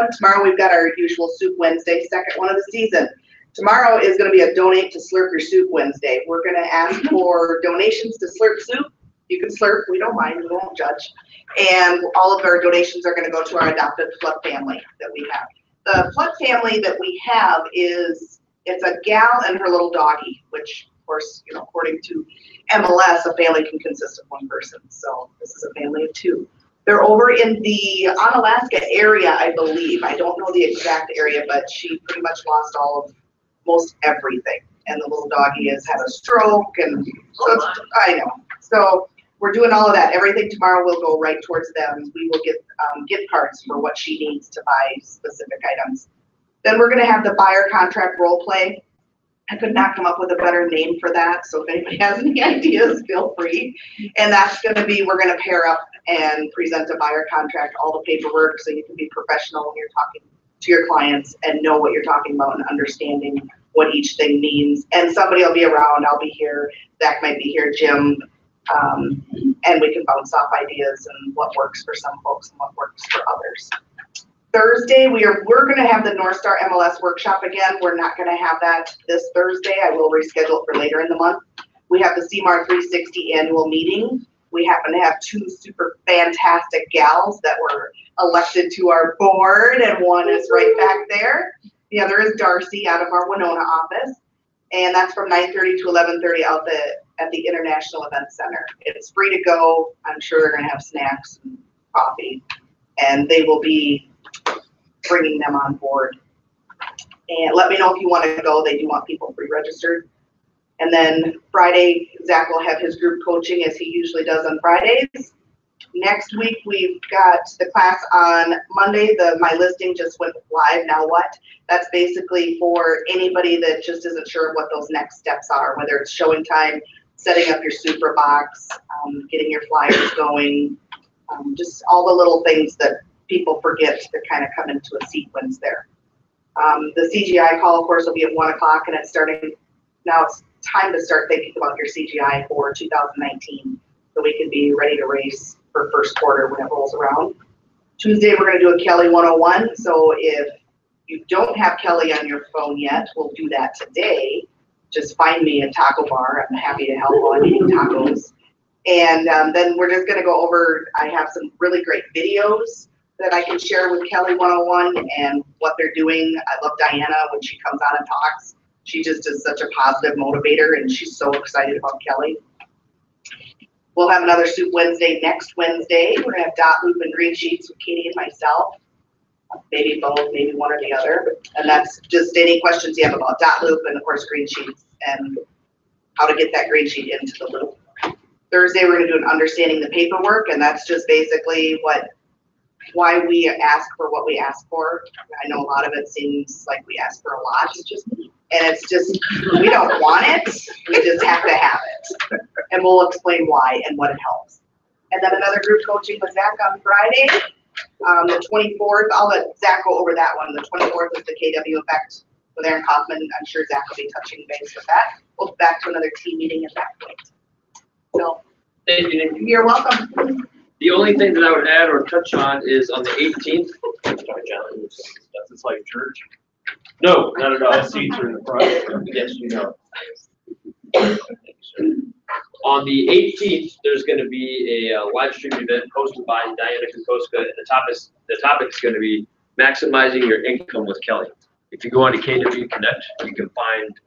one. Tomorrow we've got our usual Soup Wednesday, second one of the season. Tomorrow is going to be a Donate to Slurp Your Soup Wednesday. We're going to ask for donations to Slurp Soup. You can slurp, we don't mind, we won't judge. And all of our donations are going to go to our adopted flood family that we have. The flood family that we have it's a gal and her little doggy, which of course, you know, according to MLS, a family can consist of one person. So this is a family of two. They're over in the Onalaska area, I believe. I don't know the exact area, but she pretty much lost most everything. And the little doggy has had a stroke, and so I know. So we're doing all of that. Everything tomorrow will go right towards them. We will get gift cards for what she needs to buy specific items. Then we're going to have the buyer contract role play. I could not come up with a better name for that. So if anybody has any ideas, feel free. And that's going to be, we're going to pair up and present a buyer contract, all the paperwork, so you can be professional when you're talking to your clients and know what you're talking about and understanding what each thing means. And somebody will be around. I'll be here. Zach might be here. Jim. And we can bounce off ideas and what works for some folks and what works for others. Thursday, we're going to have the North Star MLS workshop again. We're not going to have that this Thursday. I will reschedule it for later in the month. We have the CMAR 360 annual meeting. We happen to have two super fantastic gals that were elected to our board, and one is right back there. The other is Darcy out of our Winona office. And that's from 9:30 to 11:30 out at the International Event Center. It's free to go. I'm sure they're going to have snacks and coffee, and they will be bringing them on board. And let me know if you want to go. They do want people pre-registered. And then Friday, Zach will have his group coaching as he usually does on Fridays. Next week, we've got the class on Monday. My listing just went live. Now what? That's basically for anybody that just isn't sure what those next steps are, whether it's showing time, setting up your super box, getting your flyers going, just all the little things that people forget that kind of come into a sequence there. The CGI call, of course, will be at 1 o'clock, and it's starting. Now it's time to start thinking about your CGI for 2019, so we can be ready to race for first quarter when it rolls around. Tuesday, we're going to do a Kelly 101. So if you don't have Kelly on your phone yet, we'll do that today. Just find me a taco bar. I'm happy to help while I'm eating tacos. And then we're just going to go over, I have some really great videos that I can share with Kelly 101 and what they're doing. I love Diana when she comes on and talks. She just is such a positive motivator, and she's so excited about Kelly. We'll have another Soup Wednesday next Wednesday. We're going to have dot, loop, and green sheets with Katie and myself. Maybe both, maybe one or the other. And that's just any questions you have about dot, loop, and of course green sheets, and how to get that green sheet into the loop. Thursday, we're going to do an understanding the paperwork, and that's just basically why we ask for what we ask for. I know a lot of it seems like we ask for a lot. And it's just, we don't want it, we just have to have it. And we'll explain why and what it helps. And then another group coaching with Zach on Friday. The 24th, I'll let Zach go over that one. The 24th is the KW Effect with Aaron Kaufman. I'm sure Zach will be touching base with that. We'll be back to another team meeting at that point. So, thank you, Nikki. You're welcome. The only thing that I would add or touch on is on the 18th. Sorry, John. It's like church. No, not at all. Seats are in the front. Yes, you know. On the 18th, there's going to be a live stream event hosted by Diana Kokoska, and the topic is going to be maximizing your income with Kelly. If you go on to KW Connect, you can find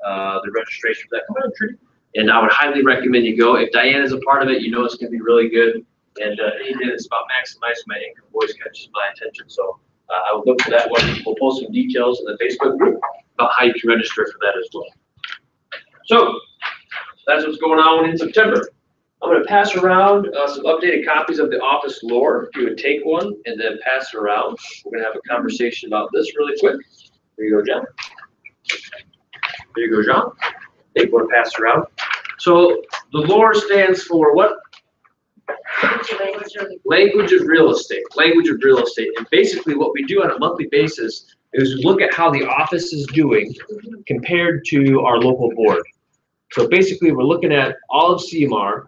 the registration for that country, and I would highly recommend you go. If Diana's a part of it, you know it's going to be really good. And anything that's about maximizing my income always catches my attention. So I would look for that one. We'll post some details in the Facebook group about how you can register for that as well. So that's what's going on in September. I'm going to pass around some updated copies of the office lore. If you would take one and then pass it around, we're going to have a conversation about this really quick. There you go, John. There you go, John. Take one and pass it around. So the lore stands for what? Language of real estate. Language of real estate. And basically what we do on a monthly basis is look at how the office is doing compared to our local board. So basically we're looking at all of CMAR,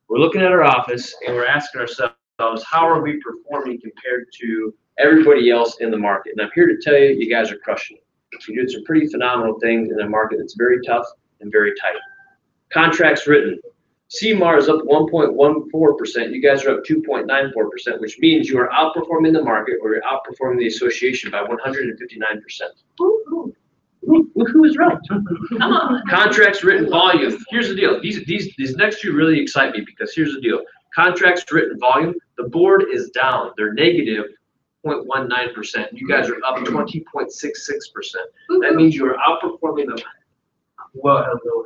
we're looking at our office, and we're asking ourselves, how are we performing compared to everybody else in the market. And I'm here to tell you, you guys are crushing it. You're doing some pretty phenomenal things in a market that's very tough and very tight. Contracts written. CMAR is up 1.14%. You guys are up 2.94%, which means you are outperforming the market or you're outperforming the association by 159%. Who is right? Contracts written volume. Here's the deal. These next two really excite me because here's the deal. Contracts written volume, the board is down. They're negative 0.19%. You guys are up 20.66%. That means you are outperforming them. Well, hello.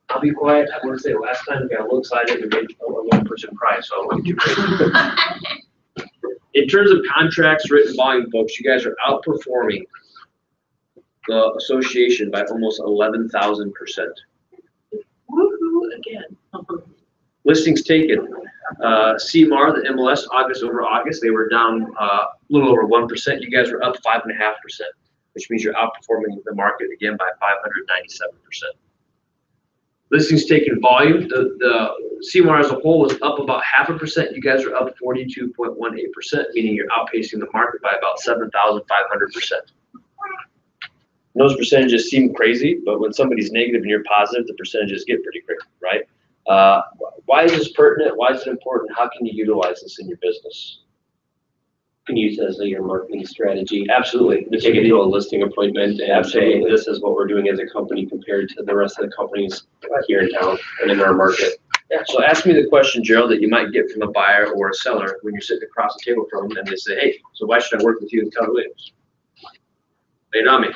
I'll be quiet. I want to say last time we got a little excited and made a one person cry, so I won't get too crazy. In terms of contracts written volume, folks, you guys are outperforming the association by almost 11,000%. Woohoo again. Listings taken. CMAR, the MLS, August over August, they were down a little over 1%. You guys were up 5.5%, which means you're outperforming the market again by 597%. Listings taken volume, the CMAR as a whole was up about 0.5%. You guys are up 42.18%, meaning you're outpacing the market by about 7,500%. Those percentages seem crazy, but when somebody's negative and you're positive, the percentages get pretty crazy, right? Why is this pertinent? Why is it important? How can you utilize this in your business? You can use it as your marketing strategy. Absolutely. To take it to a listing appointment and Absolutely. say, this is what we're doing as a company compared to the rest of the companies here in town and in our market. Yeah. So ask me the question, Gerald, that you might get from a buyer or a seller when you're sitting across the table from them and they say, hey, so why should I work with you and Keller Williams? Lay it on me.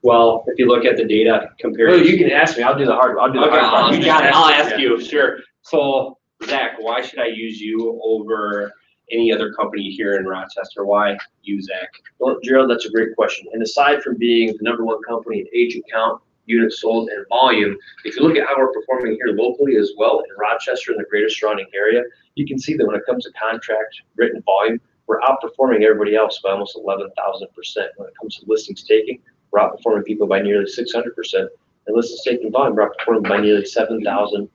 Well, if you look at the data compared Well, to. you can ask me. I'll do the hard. I'll do the Okay, hard part. you got it. I'll ask Yeah. you, sure. So, Zach, why should I use you over any other company here in Rochester? Why you, Zach? Well, Gerald, that's a great question. And aside from being the #1 company in agent count, units sold, and volume, if you look at how we're performing here locally as well in Rochester and the greater surrounding area, you can see that when it comes to contract written volume, we're outperforming everybody else by almost 11,000%. When it comes to listings taking, we're outperforming people by nearly 600%. And listings taking volume, we're outperforming by nearly 7,500%.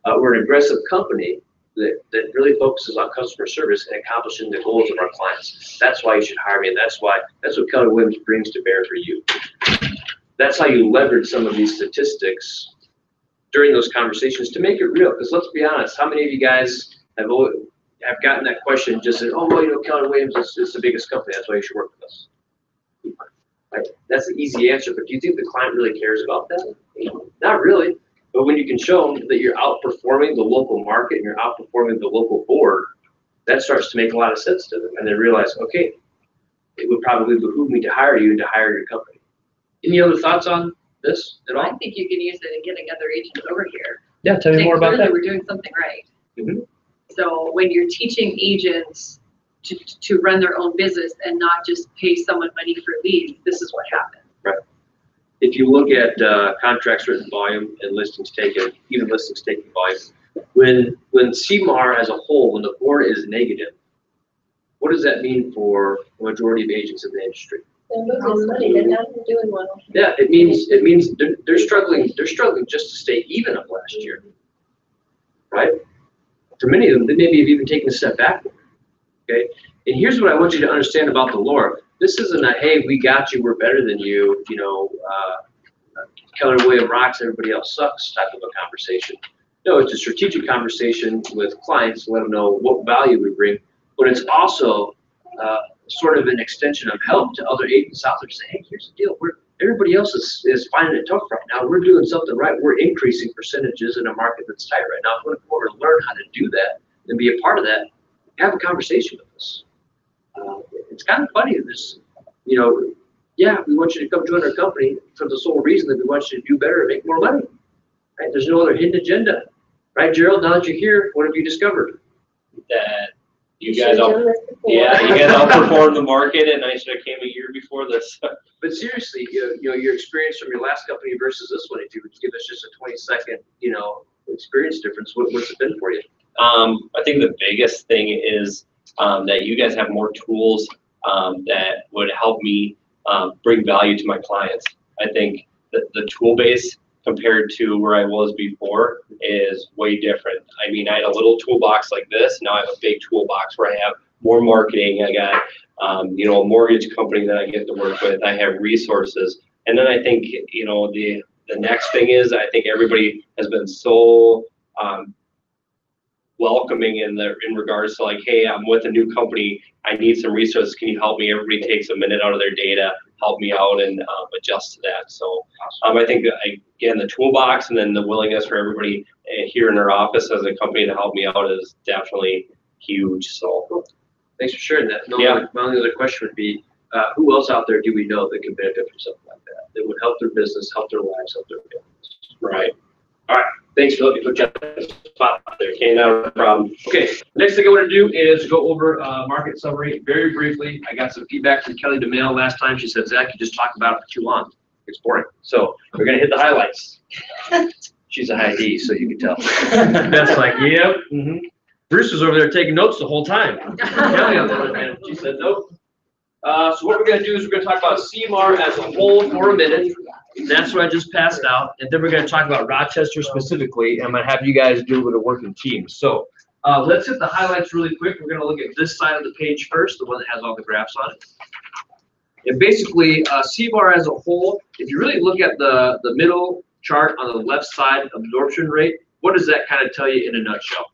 We're an aggressive company that really focuses on customer service and accomplishing the goals of our clients. That's why you should hire me, and that's what Keller Williams brings to bear for you. That's how you leverage some of these statistics during those conversations to make it real. Because let's be honest, how many of you guys have gotten that question and just said, oh, well, Keller Williams is the biggest company, that's why you should work with us. Right? That's the easy answer, but do you think the client really cares about that? Not really. But when you can show them that you're outperforming the local market and you're outperforming the local board, that starts to make a lot of sense to them. And they realize, okay, it would probably behoove me to hire you and to hire your company. Any other thoughts on this at all? I think you can use it in getting other agents over here. Yeah, tell me more about Clearly that. we're doing something right. Mhm. So when you're teaching agents to run their own business and not just pay someone money for leads, this is what happens. If you look at contracts written volume and listings taken, even listings taken volume, when CMAR as a whole, when the board is negative, what does that mean for the majority of agents in the industry? They're losing money, they're not doing well. Yeah, it means they're struggling just to stay even up last year, right? For many of them, they maybe have even taken a step backward. Okay, and here's what I want you to understand about the Lord. This isn't a, hey, we got you, we're better than you, Keller Williams rocks, everybody else sucks type of a conversation. No, it's a strategic conversation with clients to let them know what value we bring, but it's also sort of an extension of help to other agents out there to say, hey, here's the deal. Everybody else is finding it tough right now. We're doing something right. We're increasing percentages in a market that's tight right now. If we're going to learn how to do that and be a part of that, have a conversation with us. It's kind of funny. Yeah, we want you to come join our company for the sole reason that we want you to do better and make more money. Right? There's no other hidden agenda. Right, Gerald? Now that you're here, what have you discovered? That you should've guys done this before. you guys outperformed the market, and I should have came a year before this. But seriously, your experience from your last company versus this one, if you would give us just a 20-second, experience difference, what's it been for you? I think the biggest thing is that you guys have more tools that would help me bring value to my clients. I think that the tool base compared to where I was before is way different. I mean, I had a little toolbox like this. Now I have a big toolbox where I have more marketing. I got, a mortgage company that I get to work with. I have resources. And then I think, the next thing is I think everybody has been so welcoming in regards to like, hey, I'm with a new company. I need some resources. Can you help me? Everybody takes a minute out of their data, help me out and adjust to that. So I think, again, the toolbox and then the willingness for everybody here in our office as a company to help me out is definitely huge. So Thanks for sharing that. Yeah. My only other question would be, who else out there do we know that can benefit from something like that would help their business, help their lives, help their families? right. Thanks for letting me put you on the spot out there. Okay, no problem. Okay, next thing I want to do is go over market summary very briefly. I got some feedback from Kelly DeMille last time. She said, Zach, you just talked about it for too long. It's boring. So we're going to hit the highlights. She's a high D, so you can tell. That's like, yep. Bruce was over there taking notes the whole time. Kelly, on the other hand, she said, nope. So what we're going to do is we're going to talk about CMAR as a whole for a minute. That's what I just passed out. And then we're going to talk about Rochester specifically. And I'm going to have you guys do a little work in teams. So let's hit the highlights really quick. We're going to look at this side of the page first, the one that has all the graphs on it. And basically, CMAR as a whole, if you really look at the middle chart on the left side, absorption rate, what does that kind of tell you in a nutshell?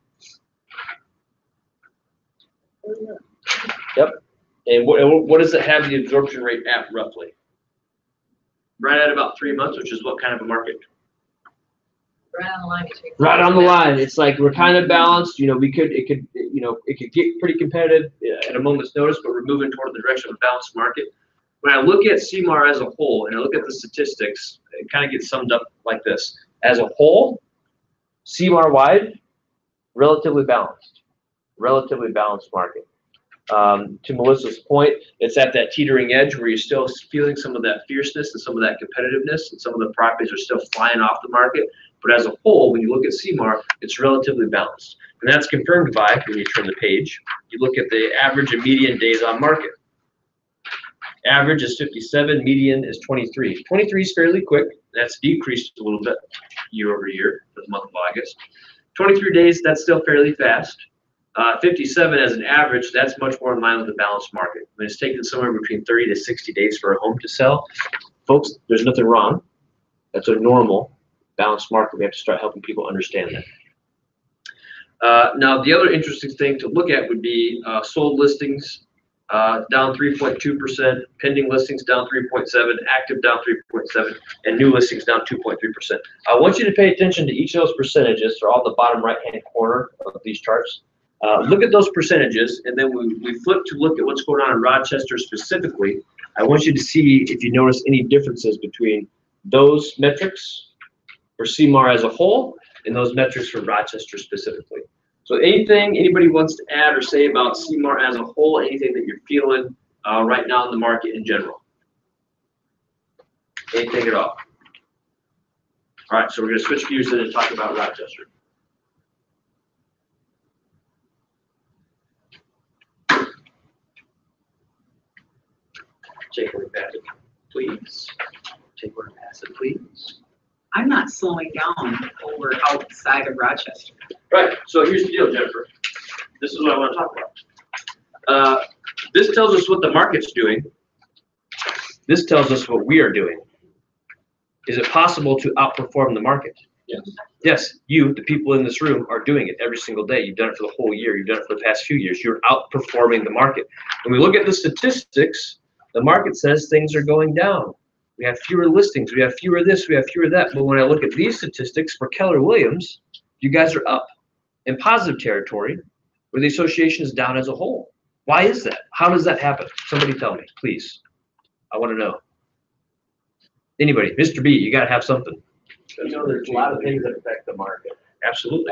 Yep. And what does it have the absorption rate at roughly? Right at about 3 months, which is what kind of a market? Right on the line. Right on the line. It's like we're kind of balanced. It could get pretty competitive at a moment's notice, but we're moving toward the direction of a balanced market. When I look at CMAR as a whole and I look at the statistics, it kind of gets summed up like this. As a whole, CMAR wide, relatively balanced market. To Melissa's point, it's at that teetering edge where you're still feeling some of that fierceness and some of that competitiveness, and some of the properties are still flying off the market. But as a whole, when you look at CMAR, it's relatively balanced. And that's confirmed by, when you turn the page, you look at the average and median days on market. Average is 57, median is 23. 23 is fairly quick. That's decreased a little bit year over year for the month of August. 23 days, that's still fairly fast. 57 as an average, that's much more in line with the balanced market. When it's taken somewhere between 30 to 60 days for a home to sell, folks, there's nothing wrong. That's a normal balanced market. We have to start helping people understand that. Now, the other interesting thing to look at would be sold listings down 3.2%, pending listings down 3.7%, active down 3.7%, and new listings down 2.3%. I want you to pay attention to each of those percentages. They're all in the bottom right-hand corner of these charts. Look at those percentages, and then we flip to look at what's going on in Rochester specifically. I want you to see if you notice any differences between those metrics for CMAR as a whole and those metrics for Rochester specifically. So anything anybody wants to add or say about CMAR as a whole, anything that you're feeling right now in the market in general? Anything at all? All right, so we're going to switch gears then and talk about Rochester. Take one pass it, please. Take one pass it, please. I'm not slowing down over outside of Rochester. Right, so here's the deal, Jennifer. This is what I want to talk about. This tells us what the market's doing. This tells us what we are doing. Is it possible to outperform the market? Yes. Yes, you, the people in this room, are doing it every single day. You've done it for the whole year. You've done it for the past few years. You're outperforming the market. When we look at the statistics, the market says things are going down. We have fewer listings. We have fewer this. We have fewer that. But when I look at these statistics for Keller Williams, you guys are up in positive territory where the association is down as a whole. Why is that? How does that happen? Somebody tell me, please. I want to know. Anybody? Mr. B, you got to have something. There's a lot of things that affect the market. Absolutely.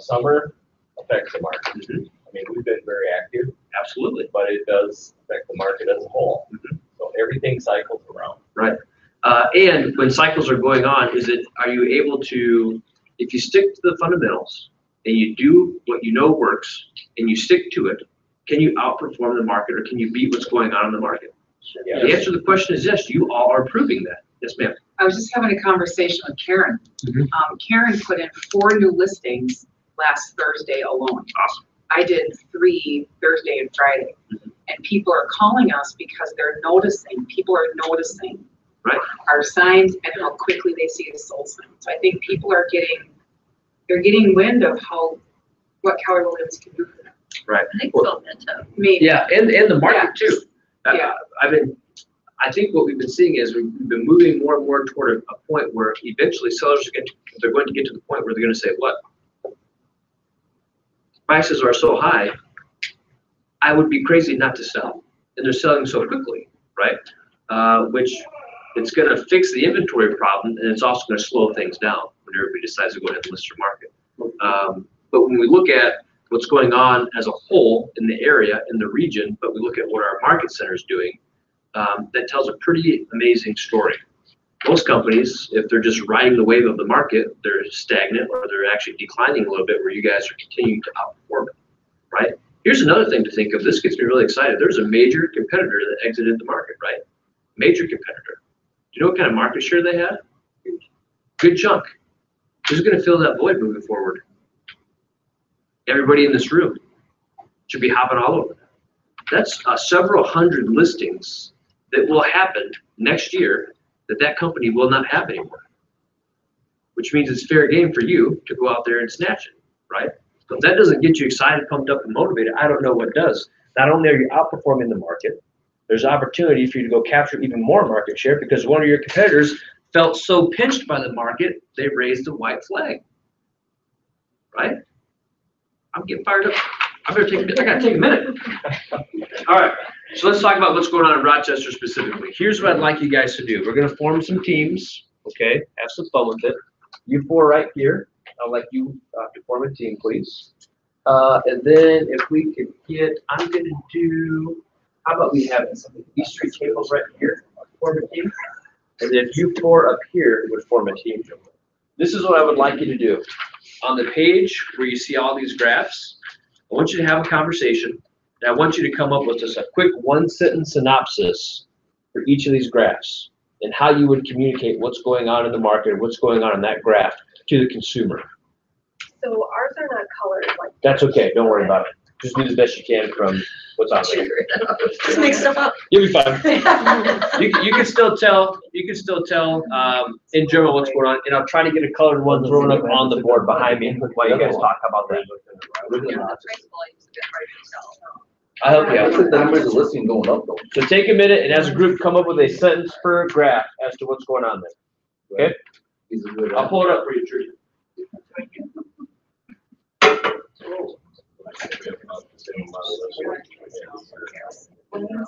Summer affects the market. Mm-hmm. I mean, we've been very active. Absolutely. But it does affect the market as a whole. Mm-hmm. So everything cycles around. Right. And when cycles are going on, are you able to, if you stick to the fundamentals and you do what you know works and you stick to it, can you outperform the market or can you beat what's going on in the market? Yeah. The answer to the question is yes, you all are proving that. Yes, ma'am. I was just having a conversation with Karen. Mhm. Karen put in 4 new listings last Thursday alone. Awesome. I did 3 Thursday and Friday. Mhm. And people are calling us because they're noticing, people are noticing Right. our signs and how quickly they see the sold signs. So I think people are getting wind of what Keller Williams can do for them. Right. I think so, that too. Maybe. Yeah, and the market too. Yeah. I think what we've been seeing is we've been moving more and more toward a point where eventually sellers they're going to get to the point where they're going to say, what? Prices are so high, I would be crazy not to sell. And they're selling so quickly, right? Which it's going to fix the inventory problem, and it's also going to slow things down when everybody decides to go ahead and list their market. But when we look at what's going on as a whole in the area, in the region, but we look at what our market center is doing, that tells a pretty amazing story. Most companies, if they're just riding the wave of the market, they're stagnant or they're actually declining a little bit, where you guys are continuing to outperform it, right? Here's another thing to think of. This gets me really excited. There's a major competitor that exited the market, right? Major competitor. Do you know what kind of market share they had? Good chunk. Who's going to fill that void moving forward? Everybody in this room should be hopping all over that. That's several hundred listings that will happen next year that company will not have anymore. Which means it's fair game for you to go out there and snatch it, right? So if that doesn't get you excited, pumped up, and motivated, I don't know what does. Not only are you outperforming the market, there's opportunity for you to go capture even more market share because one of your competitors felt so pinched by the market, they raised a white flag, right? I'm getting fired up. I gotta take a minute. All right, so let's talk about what's going on in Rochester specifically. Here's what I'd like you guys to do. We're gonna form some teams, okay? Have some fun with it. You 4 right here, I'd like you to form a team, please. And then if we could I'm gonna do, how about we have some of these 3 tables right here, form a team. And then if you 4 up here would form a team. This is what I would like you to do. On the page where you see all these graphs, I want you to have a conversation, and I want you to come up with just a quick 1-sentence synopsis for each of these graphs and how you would communicate what's going on in the market, what's going on in that graph to the consumer. So ours are not colored like. That's okay, don't worry about it. Just do the best you can from what's on there. Just make stuff up. You'll be fine. You can still tell, in general what's going on, and I'll try to get a colored one thrown up on the board behind me while you guys talk. How about that? I hope you. I think the numbers of listening going up though. So take a minute and as a group, come up with a sentence per graph as to what's going on there. Okay? I'll pull it up for you, Trudy.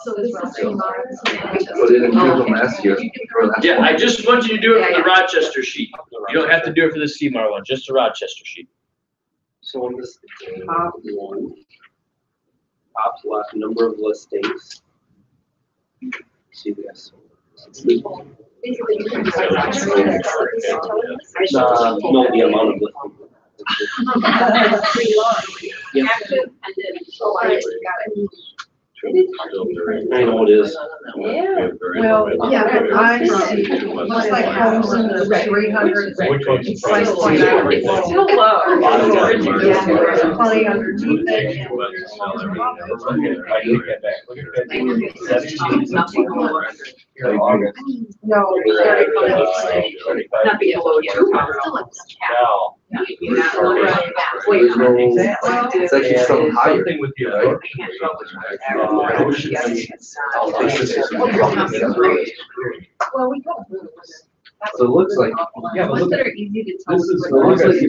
So this is Put it in Google Maps here. Yeah, I just want you to do it for the Rochester sheet. You don't have to do it for the CMAR one, just the Rochester sheet. So on this top one, top left, number of listings. See this. No, the amount of listings. Yeah. I know it is. Yeah. Well, yeah, I see, looks like homes in the 300. It's like Still low. Probably underneath it. No. Not being below you. Now, It's actually something higher. something with the absorption Well, we got. So it looks like, Yeah, but Ones look, that are easy to tell. this is. looks like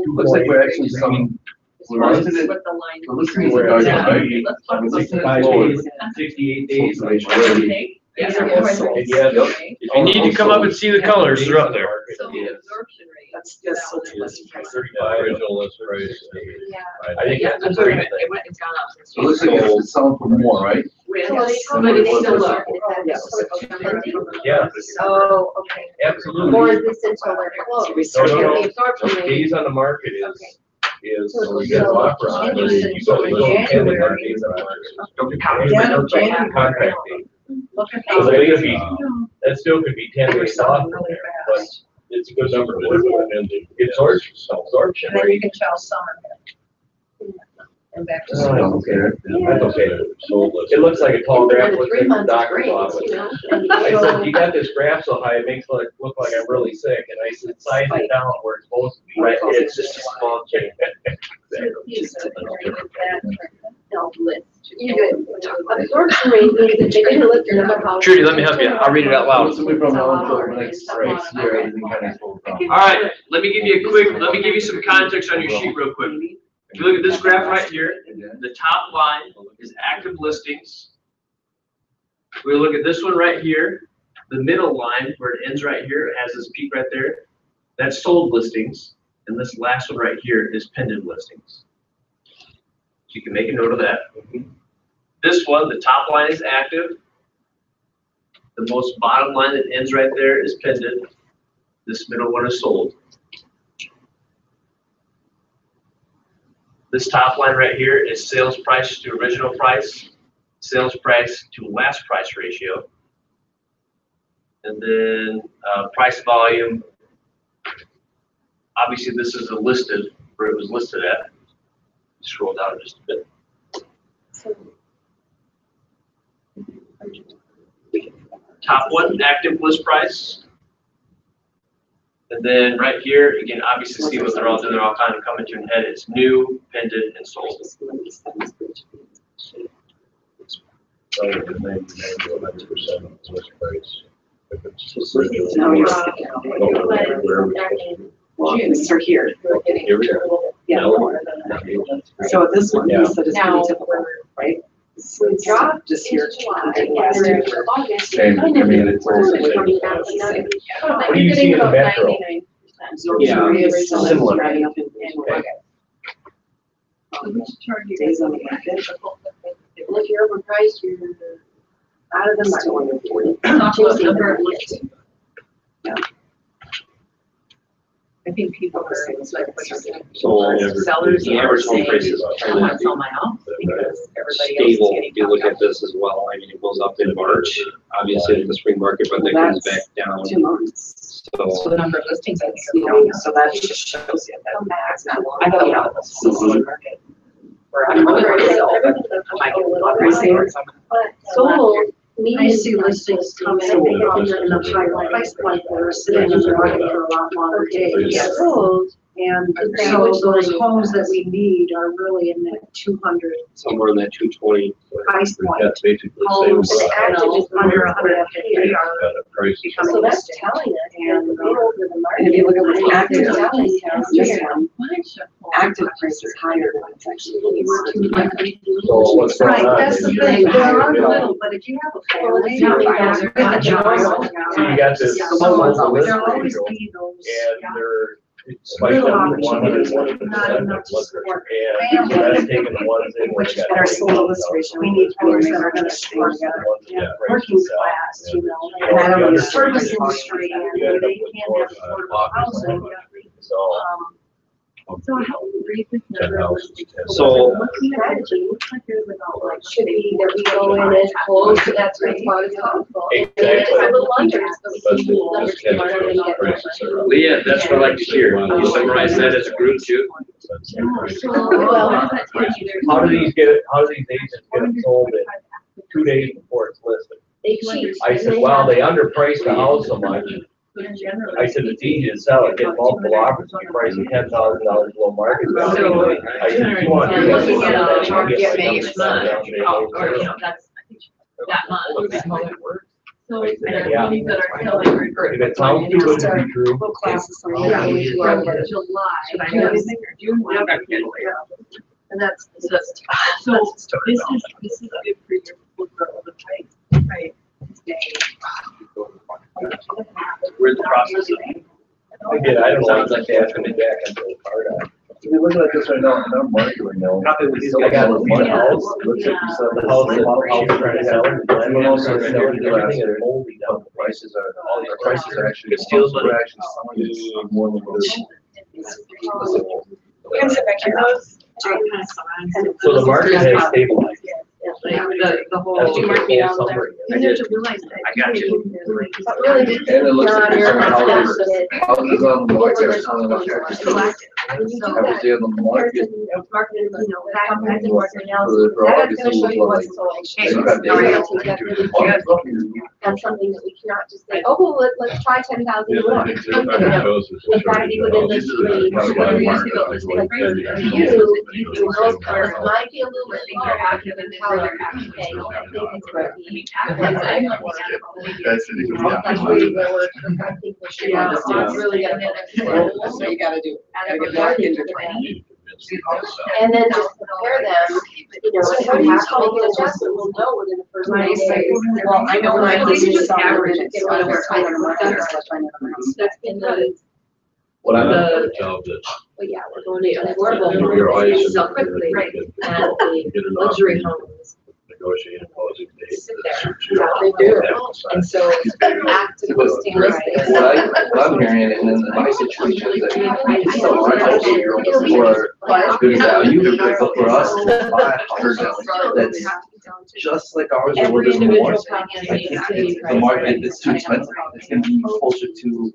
looks like we're actually coming. We're What listed it. the line. We're listing where our right. Let's talk about 65 days, 68 days. Yes. If you need to come up and see the colors, they're up there. So the absorption rate. That's just so less. 35 original list price. Yeah. I think Yeah, that's that's a right. great thing. It's gone up since. It looks like it's selling for more, right? But it's still low. Yeah, Oh, okay. absolutely. More is this until they're closed. No, no, no. The absorption rate. Days on the market Okay. is, So you get a lot for January. you go days on the market. Don't count it, but don't check the contract date. Look at So how. that could be, that still could be 10 days off from there, but it's a good number. Absorption And then you rate. can tell summer. And back to Oh, school. that's okay. That's okay. It looks like a tall graph, looks like a doctor's office. I said, you got this graph so high, it makes it look like I'm really sick, and I said, size it down where it's supposed to be. Right, it's just a small change. No, list. You good. Absorption rate means that they didn't lift your number how. Trudy, let me help you. I'll read it out loud. So we from now until the next year, everything kind of slows down. All right, let me give you some context on your sheet real quick. If you look at this graph right here, the top line is active listings. We look at this one right here, the middle line where it ends right here, it has this peak right there. That's sold listings, and this last one right here is pending listings. So you can make a note of that. This one, the top line is active. The most bottom line that ends right there is pending. This middle one is sold. This top line right here is sales price to original price, sales price to last price ratio, and then price volume. Obviously, this is a listed where it was listed at. Scroll down just a bit. Top one, active list price. And then right here, again, obviously see what they're all doing. They're all kind of coming to an head. It's new, pending, and sold. Now you're. June. Are here. Here we are. Yeah. So this one, Yeah. you said it's Now, pretty typical, right? we dropped Just in here. July, Last and year. then August. Same, I mean, it's all the same. What do you see in the metro? Yeah, it's similar. Driving up in. Days on the market. If you're overpriced, you're out of the market. Talk about number of listings. Yeah. I think people are saying, it's like, Sellers The average home saying, price is I want to sell my house because everybody else is stable. getting. If you look at this as well, I mean, it goes up in March, obviously in the spring market, but then comes back down. 2 months. So So, the number of listings, You know, so that just shows you that that's not long. I thought, you know, this is the market. Where I'm really sell, but I might get a little pricey or something. Sold. I see listings come in in the high price point, they're sitting in the market for a lot longer days. Yeah, sold. And so those homes that we need are really in that 200 somewhere in that 220. price point. That's basically the same. Homes And active is under 150 150 are Price. becoming So that's listed. telling us. And, that we're over the market. And if you look at what's It's active, telling us this here. one, active price is higher than it's actually. So what's going Right, on? that's the Maybe thing, you're- there are little, but if you have a family. Well, it's with not a child, So you got this someone's always, list there'll always ratio, be those. and they're spiked Little up to 100, opportunities, not 100%, enough to like support and so that's taking the ones in where Which they got are 20,000, sold this ratio, we need ones that are gonna stay versus the together. ones that got priced Working to sell. class, you know, Yeah. and not only the Yeah. service industry, and You ended up they with can't more, have affordable housing. So, So how do we read this number of listings? So- Looking at it, it looks like there's about like. should be that we go in as close to that sweet spot as possible. And then it's a little under, so we But see the numbers the come out and get prices are up. Leah, that's what I like to hear. You summarize that as a group too. Well, how do these agents get them sold in 2 days before it's listed? they cheat. I said, well, they underpriced the house so much. I said, it's easy to sell it, get multiple offers, you price it $10,000 below market value. I said, you want to do that, Looking at so the market get May numbers month, down, they oh, don't or, you care. know, that's, that month. That's how it works. So it's there Yeah. are things that are selling. If it sounds too good to be true, Little classes. Yeah. July. Should I do this? June, And that's. So this is good for your, will grow the price, right? We're in the process of. I did, I don't want to ask them back until it's hard on. We're looking at this right now, in our market right now. I got one house, Looks like you said the the house house that I'm trying to sell, Everyone else is everything everything is moldy down. The prices are, all the prices are actually. Good steals, buddy. We're actually selling it more than we're. So the market has stabilized. the whole. That's a good market whole out there. summary. You have to realize that. I got you. But really, we And it looks like not some houses, expensive. houses on the market are selling like that. Collective. When you do I was that, in the market. marketing, you know, that company market For analysis, the that's August, gonna it show was you what's like- sold. They got Now, the- realty, that's really that's something that we cannot just say, oh, well, let's try 10,000 more. In fact, you within this range, where you see those, like, for you, in those cars might be a little bit more active than how they're actually paying. I think it's gonna be. That's really where I think we should. Yeah. Really get So you gotta do. And Gotta get back into training. then just compare them, you know, if we have to make an adjustment, we'll know within the first 90 days. Well, I know my Well, you business just is on the average minutes, it. so I know what's going on in my house, that's why I never know. That's because What I The- job that. But yeah, we're going to affordable Your eyes homes should sell be quickly, Right. and the Get it luxury off. homes Negotiating closing date. sit there. Yeah, they do. Outside. And so actively standardized. What I'm hearing, and then my situation is that you sell our house for good value, but for us to buy a house that's just like ours, or every there's more. individual I property think needs to it's be. the market is too expensive, it's gonna be closer to,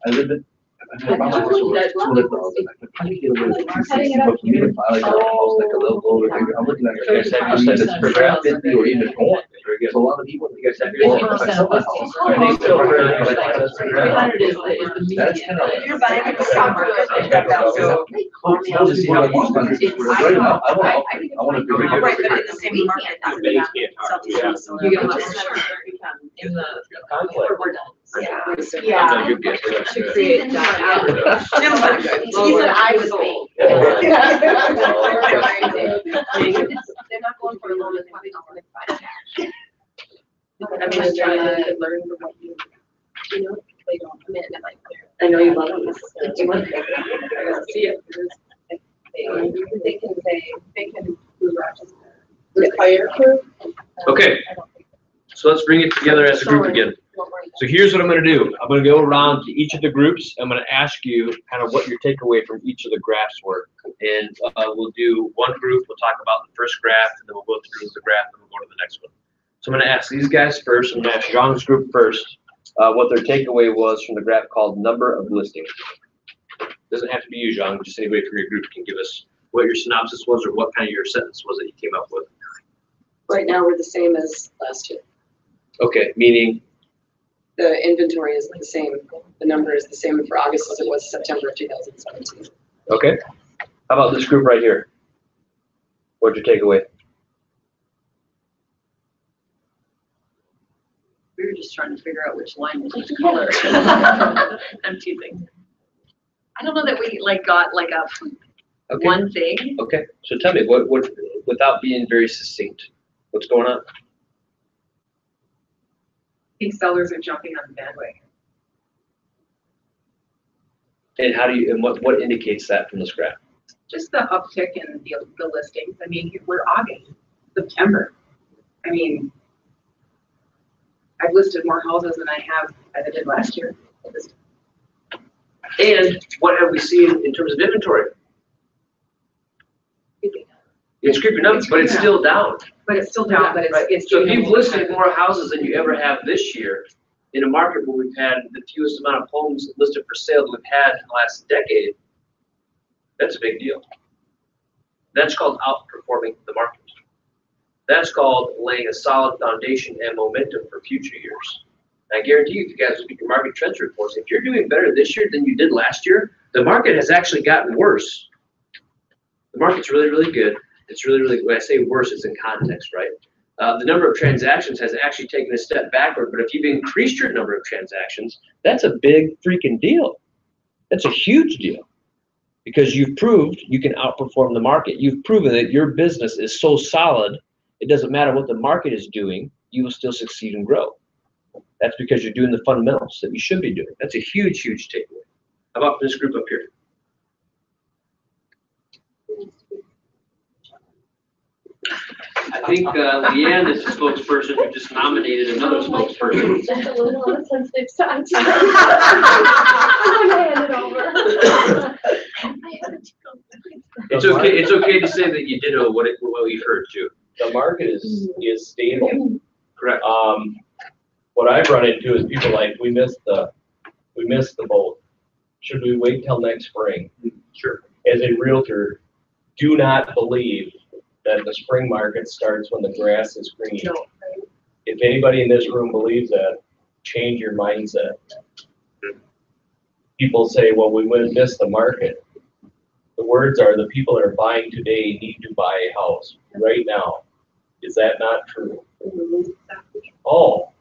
I live in. I live in my house for $200,000. I could probably get away with $260, but for me to buy like a house like a little over here, I'm looking at You guys have your it's sense. for 50 or even more. Very good. So a lot of people, You guys have your well, sense. if I sell my house, Are they still really like that's this? 300 is the That's median. kind of. If you're buying in the stock market, then you've got so. I'll just see how much money, right now, I want, I want to be really good. Right, but in the same market, that's They the. can't talk to you. You get a lot more in the, Conflict. we're done. Yeah. That's a good guess. That's To good. create that. Never mind. He said I was old. Yeah. They're not going for a loan, they're probably not going to buy cash. I'm just trying to learn from what you. You know, they don't come in and like. I know you love this. I see it. They can say, they can do Rochester. The fire crew? Okay, so let's bring it together as a group again. So here's what I'm gonna do. I'm gonna go around to each of the groups. I'm gonna ask you kind of what your takeaway from each of the graphs were. And we'll do one group, we'll talk about the first graph, and then we'll go through the graph, and we'll go to the next one. So I'm gonna ask these guys first, I'm gonna ask John's group first, what their takeaway was from the graph called number of listings. Doesn't have to be you, John, just anybody from your group can give us what your synopsis was or what kind of your sentence was that you came up with. Right now, we're the same as last year. Okay, meaning, The inventory is the same. The number is the same for August as it was September of 2017. okay. How about this group right here? What'd your takeaway? We were just trying to figure out which line was which color. I'm teasing. I don't know that we like got like a Okay. one thing. Okay, so tell me, what, without being very succinct, what's going on? I think sellers are jumping on the bandwagon. And how do you, and what indicates that from this graph? Just the uptick in the listings. I mean, we're August, September. I mean, I've listed more houses than I did last year. And what have we seen in terms of inventory? It's creeping up, but it's still down. But it's still down, but Right. it's. So if you've listed more houses than you ever have this year, in a market where we've had the fewest amount of homes listed for sale that we've had in the last decade, that's a big deal. That's called outperforming the market. That's called laying a solid foundation and momentum for future years. And I guarantee you, if you guys look at your market trends reports, if you're doing better this year than you did last year, the market has actually gotten worse. The market's really, really good. It's really, really, when I say worse, it's in context, right? The number of transactions has actually taken a step backward, but if you've increased your number of transactions, that's a big freaking deal. That's a huge deal. Because you've proved you can outperform the market. You've proven that your business is so solid, it doesn't matter what the market is doing, you will still succeed and grow. That's because you're doing the fundamentals that you should be doing. That's a huge, huge takeaway. How about this group up here? I think Leanne is the spokesperson who just nominated another spokesperson. Just a little on the sensitive side. I'm gonna hand it over. It's okay to say that you did what we've heard too. the market is stable. Correct. What I've run into is people like, we missed the boat. Should we wait till next spring? Sure. As a realtor, do not believe that the spring market starts when the grass is green. No. If anybody in this room believes that, change your mindset. People say, well, we wouldn't miss the market. The words are, the people that are buying today need to buy a house right now. Is that not true? Oh,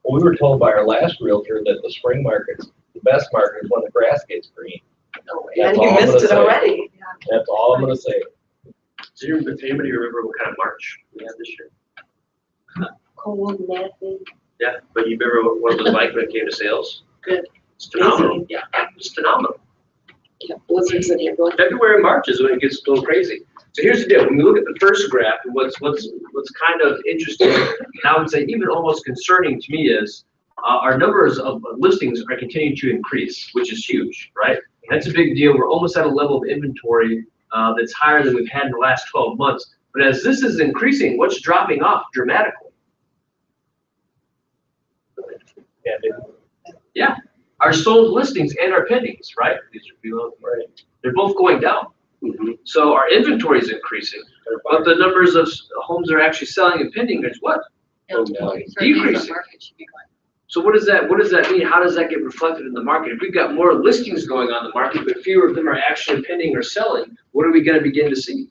well, we were told by our last realtor that the spring market's the best market is when the grass gets green. And you missed it already. That's all I'm gonna say. Does anybody remember what kind of March we had this year? Cold, nasty. Yeah, but you remember what it was like when it came to sales? Good. It's phenomenal. Yeah, it's phenomenal. Yeah, blizzards in here going. February and March is when it gets a little crazy. So here's the deal, when we look at the first graph, and what's kind of interesting, and I would say even almost concerning to me is, our numbers of listings are continuing to increase, which is huge, right? That's a big deal. We're almost at a level of inventory that's higher than we've had in the last 12 months. But as this is increasing, what's dropping off dramatically? Yeah, our sold listings and our pendings, right? These are below, right? They're both going down. So our inventory is increasing, but the numbers of homes that are actually selling and pending is what? Decreasing. So what does that mean? How does that get reflected in the market? If we've got more listings going on the market, but fewer of them are actually pending or selling, what are we going to begin to see?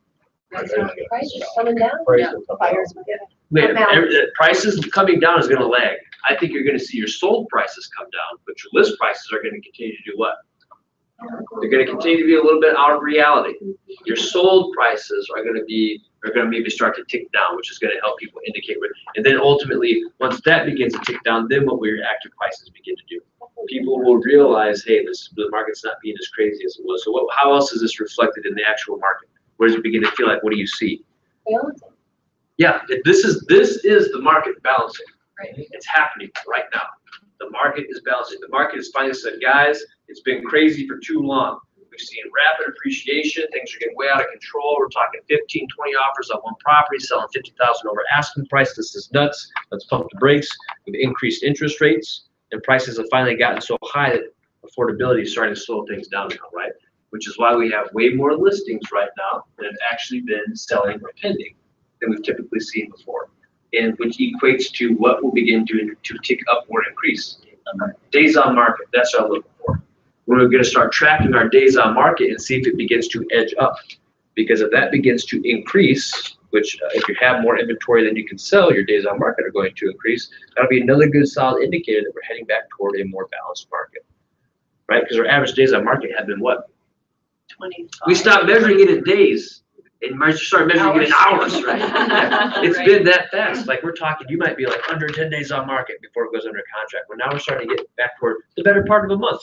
Prices coming down. Buyers will get it. Man, prices coming down is going to lag. I think you're going to see your sold prices come down, but your list prices are going to continue to do what? They're going to continue to be a little bit out of reality. Your sold prices are going to maybe start to tick down, which is going to help people indicate what. And then ultimately, once that begins to tick down, then what will your active prices begin to do? People will realize, hey, the market's not being as crazy as it was. So how else is this reflected in the actual market? Where does it begin to feel like? What do you see? Balancing. Yeah, this is the market balancing. Right. It's happening right now. The market is balancing. The market is finally said, guys, it's been crazy for too long. We've seen rapid appreciation. Things are getting way out of control. We're talking 15, 20 offers on one property, selling 50,000 over asking price. This is nuts. Let's pump the brakes. We've increased interest rates, and prices have finally gotten so high that affordability is starting to slow things down now, right? Which is why we have way more listings right now that have actually been selling or pending than we've typically seen before, and which equates to what will begin to tick up or increase. Days on market, that's what I'm looking for. We're going to start tracking our days on market and see if it begins to edge up. Because if that begins to increase, which if you have more inventory than you can sell, your days on market are going to increase. That'll be another good solid indicator that we're heading back toward a more balanced market, right? Because our average days on market have been what? 25. We stopped measuring it in days and started measuring it in hours, right? It's been that fast. Like we're talking, you might be like under 10 days on market before it goes under contract. But now we're starting to get back toward the better part of a month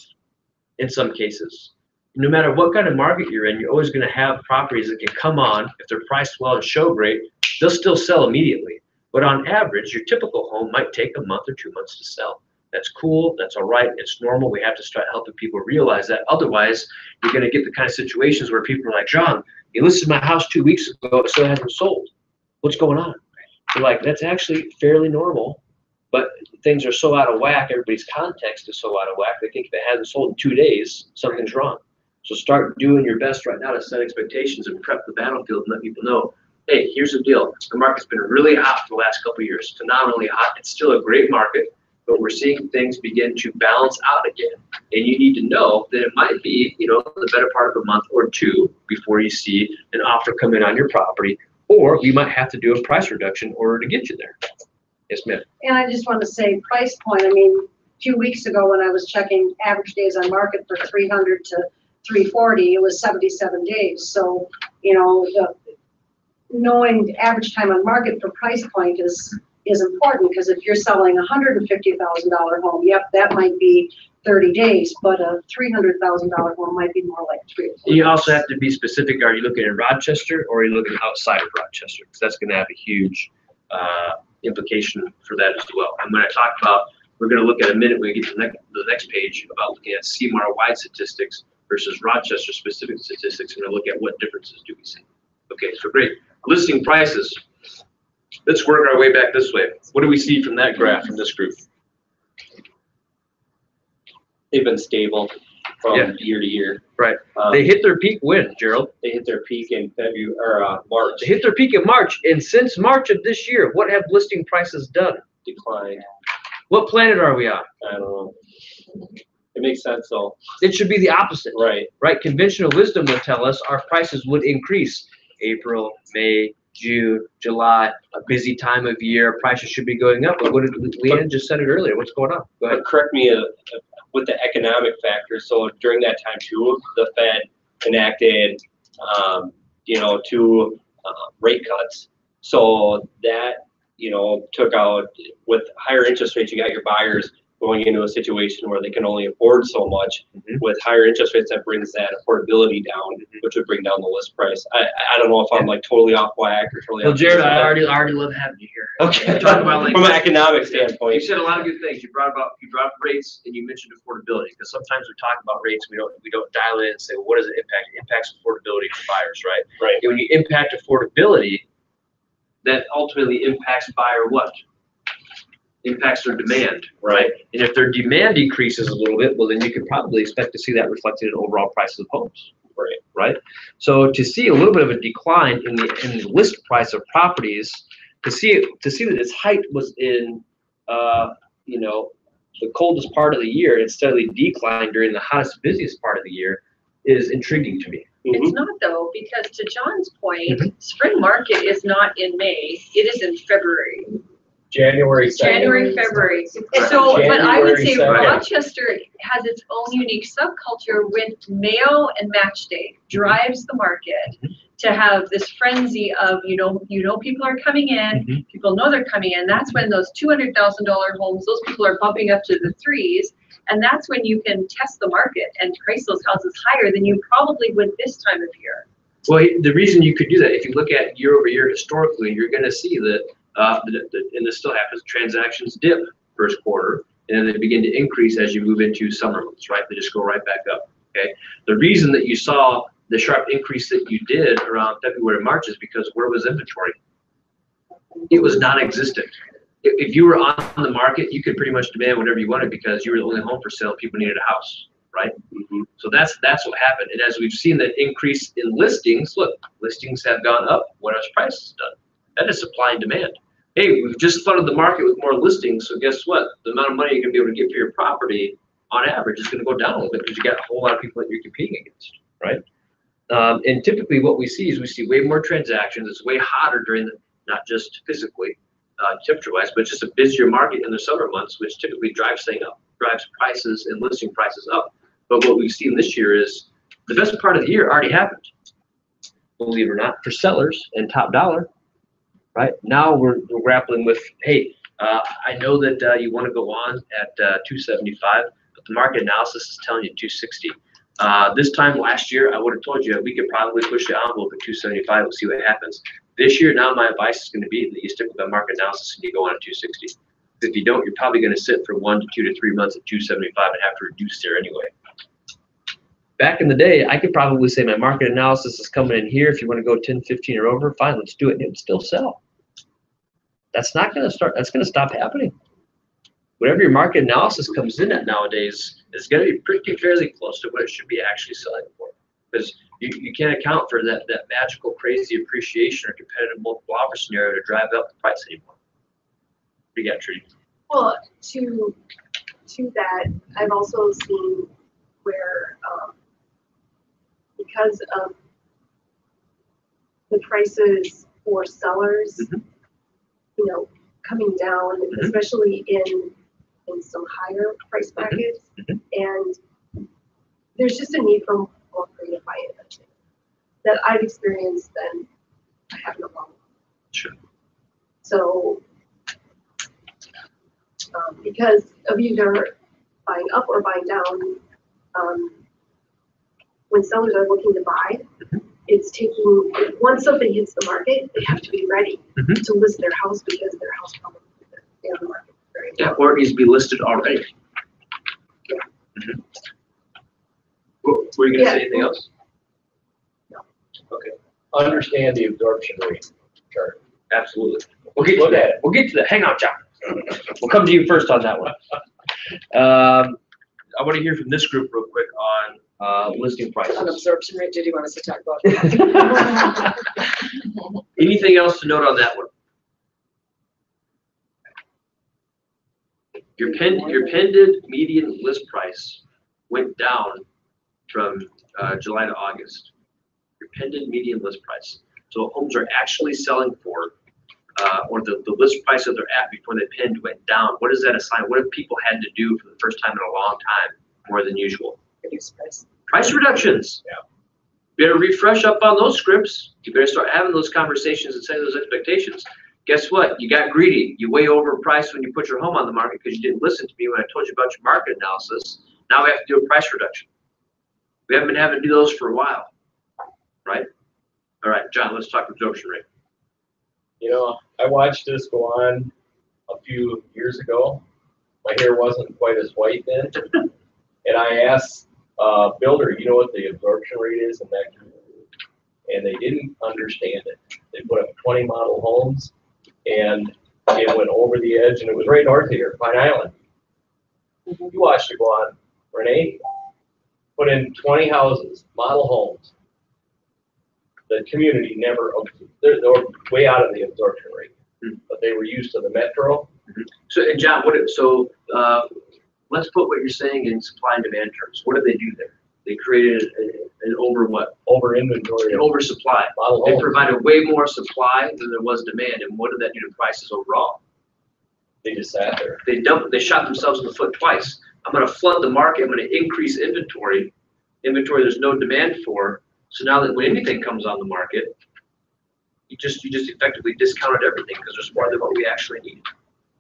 in some cases. No matter what kind of market you're in, you're always going to have properties that can come on. If they're priced well and show great, they'll still sell immediately. But on average, your typical home might take a month or 2 months to sell. That's cool. That's all right. It's normal. We have to start helping people realize that. Otherwise, you're going to get the kind of situations where people are like, John, you listed my house 2 weeks ago, it still hasn't sold. What's going on? You're like, that's actually fairly normal, but things are so out of whack. Everybody's context is so out of whack. They think if it hasn't sold in 2 days, something's wrong. So start doing your best right now to set expectations and prep the battlefield and let people know, hey, here's the deal. The market's been really hot for the last couple of years. Phenomenally hot. It's still a great market, but we're seeing things begin to balance out again. And you need to know that it might be, the better part of a month or two before you see an offer come in on your property, or you might have to do a price reduction in order to get you there. Yes, ma'am. And I just want to say price point. I mean, a few weeks ago when I was checking average days on market for 300 to 340, it was 77 days. So, knowing average time on market for price point is important, because if you're selling a $150,000 home, yep, that might be 30 days, but a $300,000 home might be more like 3 or 4 You also have to be specific. Are you looking in Rochester or are you looking outside of Rochester? Because that's going to have a huge implication for that as well. And when I talk about, we're going to look at a minute when we get to the next page about looking at CMAR-wide statistics versus Rochester-specific statistics, and we'll look at what differences do we see. Okay, so great. Listing prices. let's work our way back this way. What do we see from that graph from this group? They've been stable from Yeah. year to year. Right. Um, They hit their peak when, Gerald? They hit their peak in February, or March, They hit their peak in March, and since March of this year, what have listing prices done? declined. What planet are we on? I don't know. It makes sense though, It should be the opposite, right? right? Conventional wisdom would tell us our prices would increase. April, May, June, July, a busy time of year, prices should be going up. But what did Leanne just said it earlier? What's going on? Go ahead. But correct me with the economic factors. So during that time too, the Fed enacted, two rate cuts. So that, took out, with higher interest rates, you got your buyers going into a situation where they can only afford so much. With higher interest rates, that brings that affordability down, which would bring down the list price. I don't know if I'm like totally off whack or totally Well, off. Jared, I already love having you here. Okay. Talk about like From an economic You standpoint. said a lot of good things. You brought up rates and you mentioned affordability, because sometimes we talk about rates, we don't dial in and say, well, what does it impact? It impacts affordability for buyers, right? Right. And when you impact affordability, that ultimately impacts buyer what? Impacts their demand, right? And if their demand decreases a little bit, well, then you can probably expect to see that reflected in overall prices of homes. Right. So to see a little bit of a decline in the list price of properties, to see that its height was in the coldest part of the year, and steadily declined during the hottest, busiest part of the year, is intriguing to me. It's not though, because to John's point, spring market is not in May, it is in February. January 2nd. January, February. So, but I would say January 2nd. Rochester has its own unique subculture with Mayo and Match Day drives the market to have this frenzy of, people are coming in, people know they're coming in. That's when those $200,000 homes, those people are bumping up to the threes. And that's when you can test the market and price those houses higher than you probably would this time of year. Well, the reason you could do that, if you look at year over year historically, you're going to see that, and this still happens, transactions dip first quarter, and then they begin to increase as you move into summer months, right? They just go right back up, okay? The reason that you saw the sharp increase that you did around February, March is because where was inventory? It was non-existent. If you were on the market, you could pretty much demand whatever you wanted because you were the only home for sale. People needed a house, right? So that's what happened. And as we've seen that increase in listings, look, listings have gone up. What has prices done? That is supply and demand. Hey, we've just flooded the market with more listings. So guess what? The amount of money you're going to be able to get for your property on average is going to go down a little bit because you got a whole lot of people that you're competing against, right? And typically what we see is we see way more transactions. It's way hotter during not just physically, temperature-wise, but just a busier market in the summer months, which typically drives prices and listing prices up. But what we've seen this year is the best part of the year already happened, believe it or not, for sellers and top dollar, right? Now we're grappling with, hey, I know that you want to go on at 275, but the market analysis is telling you 260. This time last year, I would have told you we could probably push the envelope at 275 and see what happens. This year, now my advice is going to be that you stick with that market analysis and you go on at 260. If you don't, you're probably going to sit for 1 to 2 to 3 months at 275 and have to reduce there anyway. Back in the day, I could probably say my market analysis is coming in here. If you want to go 10, 15 or over, fine, let's do it. And it would still sell. That's not going to start. That's going to stop happening. Whatever your market analysis comes in at nowadays is going to be pretty fairly close to what it should be actually selling for. Because you can't account for that magical, crazy appreciation or competitive multiple offer scenario to drive up the price anymore. What do you got, Trudy? Well, to that, I've also seen where because of the prices for sellers, coming down, especially in some higher price brackets, and there's just a need for more creative financing that I've experienced and I have no problem. Sure. So, because of either buying up or buying down, when sellers are looking to buy, it's taking, once something hits the market, they have to be ready to list their house because their house probably is on the market very well. Yeah, or it needs to be listed already. Yeah. Were you going to say anything else? No. Okay. Understand the absorption rate chart. Absolutely. We'll get to that. We'll get to that. Hang on, John. We'll come to you first on that one. I want to hear from this group real quick on listing prices. On absorption rate, did you want us to talk about? Anything else to note on that one? Your pended median list price went down from July to August. Your pended median list price. So homes are actually selling for, or the list price that they're at before they pinned went down. What is that a sign? What have people had to do for the first time in a long time more than usual? Reduce price. Price reductions. Yeah. Better refresh up on those scripts. You better start having those conversations and setting those expectations. Guess what? You got greedy. You way overpriced when you put your home on the market because you didn't listen to me when I told you about your market analysis. Now we have to do a price reduction. We haven't been having to do those for a while, right? All right, John, let's talk absorption rate. You know, I watched this go on a few years ago. My hair wasn't quite as white then. And I asked builder, you know what the absorption rate is in that community? And they didn't understand it. They put up 20 model homes and it went over the edge, and it was right north of here, Pine Island. You watched it go on, Renee. Put in 20 houses, model homes. The community never, they're way out of the absorption rate, but they were used to the metro. So, and John, let's put what you're saying in supply and demand terms. What did they do there? They created an over inventory, an oversupply. model They homes. provided way more supply than there was demand, and what did that do to prices overall? They just sat there. They shot themselves in the foot twice. I'm going to flood the market. I'm going to increase inventory there's no demand for. So now that when anything comes on the market, you just effectively discounted everything because there's more than what we actually need.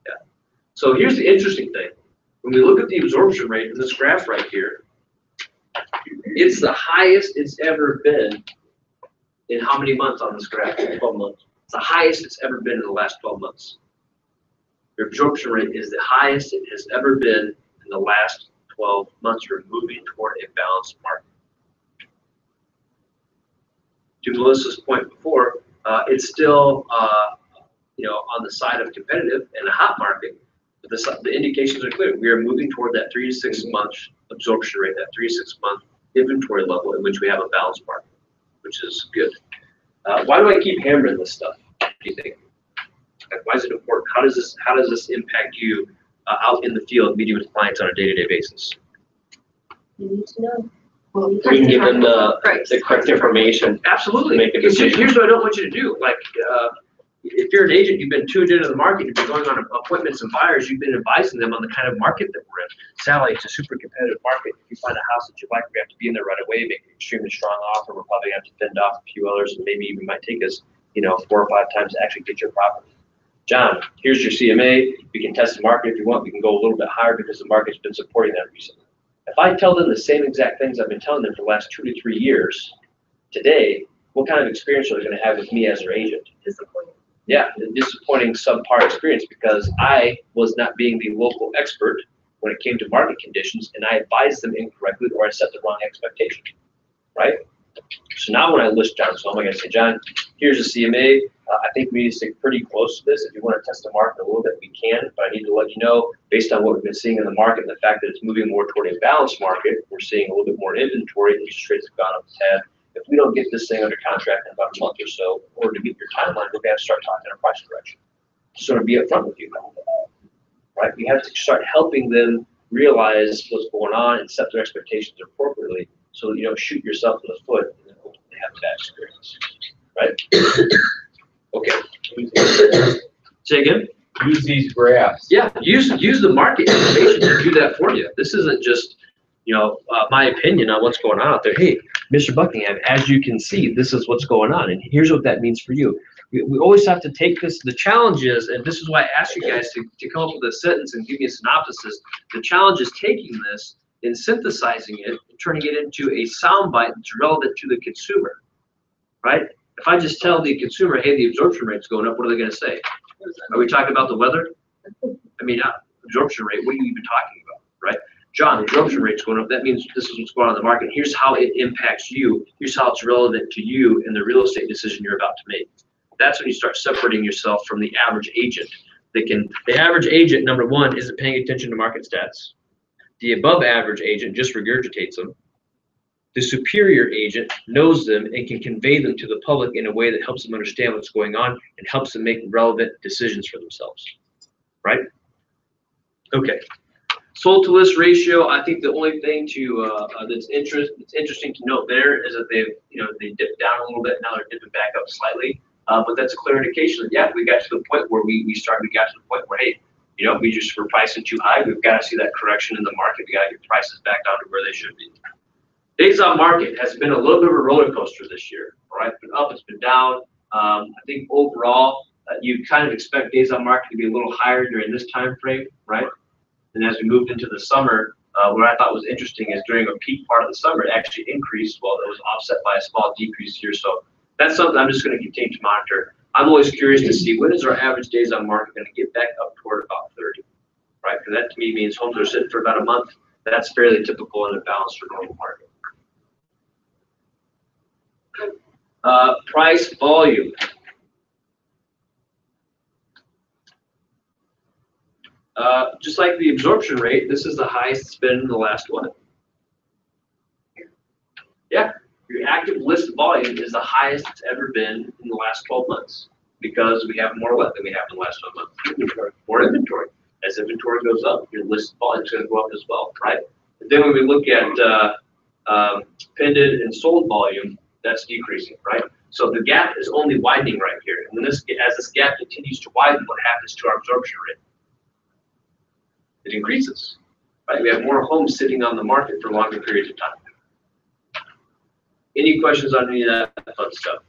Yeah. So here's the interesting thing. When we look at the absorption rate in this graph right here, it's the highest it's ever been in how many months on this graph? 12 months. It's the highest it's ever been in the last 12 months. Your absorption rate is the highest it has ever been in the last 12 months. You're moving toward a balanced market. To Melissa's point before, it's still on the side of competitive and a hot market, but the indications are clear. We are moving toward that 3 to 6 month absorption rate, that 3 to 6 month inventory level in which we have a balanced market, which is good. Why do I keep hammering this stuff? Do you think? Like, why is it important? How does this impact you out in the field meeting with clients on a day-to-day basis? You need to know. We can give them the correct information. Absolutely. Make a Because decision. here's what I don't want you to do. Like, if you're an agent, you've been tuned into the market, you've been going on appointments and buyers, you've been advising them on the kind of market that we're in. Sadly, it's a super competitive market. If you find a house that you like, we have to be in there right away, make an extremely strong offer. We're probably going to have to fend off a few others, and maybe even might take us, 4 or 5 times to actually get your property. John, here's your CMA. We can test the market if you want. We can go a little bit higher because the market's been supporting that recently. If I tell them the same exact things I've been telling them for the last 2 to 3 years, today, what kind of experience are they going to have with me as their agent? Disappointing. Yeah, a disappointing subpar experience because I was not being the local expert when it came to market conditions, and I advised them incorrectly or I set the wrong expectation, right? So now when I list John's home, I'm going to say, John, here's a CMA. I think we need to stick pretty close to this. If you want to test the market a little bit, we can, but I need to let you know, based on what we've been seeing in the market and the fact that it's moving more toward a balanced market, we're seeing a little bit more inventory, interest rates have gone up a tad. If we don't get this thing under contract in about a month or so, or to meet your timeline, we're going to start talking a price correction. Just want to be upfront with you about that, right? We have to start helping them realize what's going on and set their expectations appropriately so that you don't shoot yourself in the foot and then hopefully have a bad experience, right? Okay. Say again? Use these graphs. Yeah, use the market information to do that for you. This isn't just, my opinion on what's going on out there. Hey, Mr. Buckingham, as you can see, this is what's going on, and here's what that means for you. We always have to take this. The challenge is, and this is why I asked you guys to come up with a sentence and give me a synopsis. The challenge is taking this and synthesizing it and turning it into a soundbite that's relevant to the consumer, right? If I just tell the consumer, hey, the absorption rate's going up, what are they going to say? Are we talking about the weather? I mean, absorption rate, what are you even talking about, right? John, the absorption rate's going up. That means this is what's going on in the market. Here's how it impacts you. Here's how it's relevant to you in the real estate decision you're about to make. That's when you start separating yourself from the average agent. The average agent, number one, isn't paying attention to market stats. The above average agent just regurgitates them. The superior agent knows them and can convey them to the public in a way that helps them understand what's going on and helps them make relevant decisions for themselves, right? Okay. Sold to list ratio, I think the only thing that's interesting to note there is that they dipped down a little bit, now they're dipping back up slightly. But that's a clear indication that, yeah, we got to the point where we got to the point where, hey, we're pricing too high. We've got to see that correction in the market. We got to get prices back down to where they should be. Days on market has been a little bit of a roller coaster this year. All right, it's been up, it's been down. I think overall, you kind of expect days on market to be a little higher during this time frame, right? And as we moved into the summer, what I thought was interesting is during a peak part of the summer, it actually increased while it was offset by a small decrease here. So that's something I'm just going to continue to monitor. I'm always curious to see when is our average days on market going to get back up toward about 30, right? Because that to me means homes are sitting for about a month. That's fairly typical in a balanced or normal market. Price volume. Just like the absorption rate, this is the highest it's been in the last one. Yeah, your active list volume is the highest it's ever been in the last 12 months because we have more let than we have in the last 12 months. More inventory. As inventory goes up, your list volume is going to go up as well, right? And then when we look at pended and sold volume, that's decreasing, right? So the gap is only widening right here. And then as this gap continues to widen, what happens to our absorption rate? It increases, right? We have more homes sitting on the market for longer periods of time. Any questions on any of that fun stuff?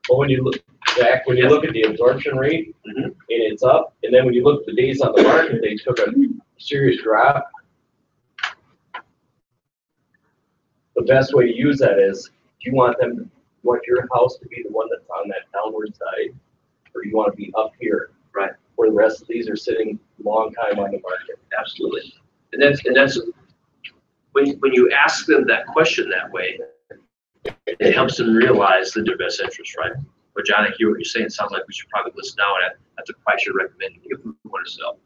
Well, when you look, Zach, when you look at the absorption rate, and it's up, and then when you look at the days on the market, they took a serious drop. The best way to use that is, do you want your house to be the one that's on that downward side, or do you want to be up here, right, where the rest of these are sitting a long time on the market? Absolutely. And that's when you ask them that question that way, it helps them realize the their best interest, right? But John, I hear what you're saying. It sounds like we should probably list now at the price you're recommending if we want to sell.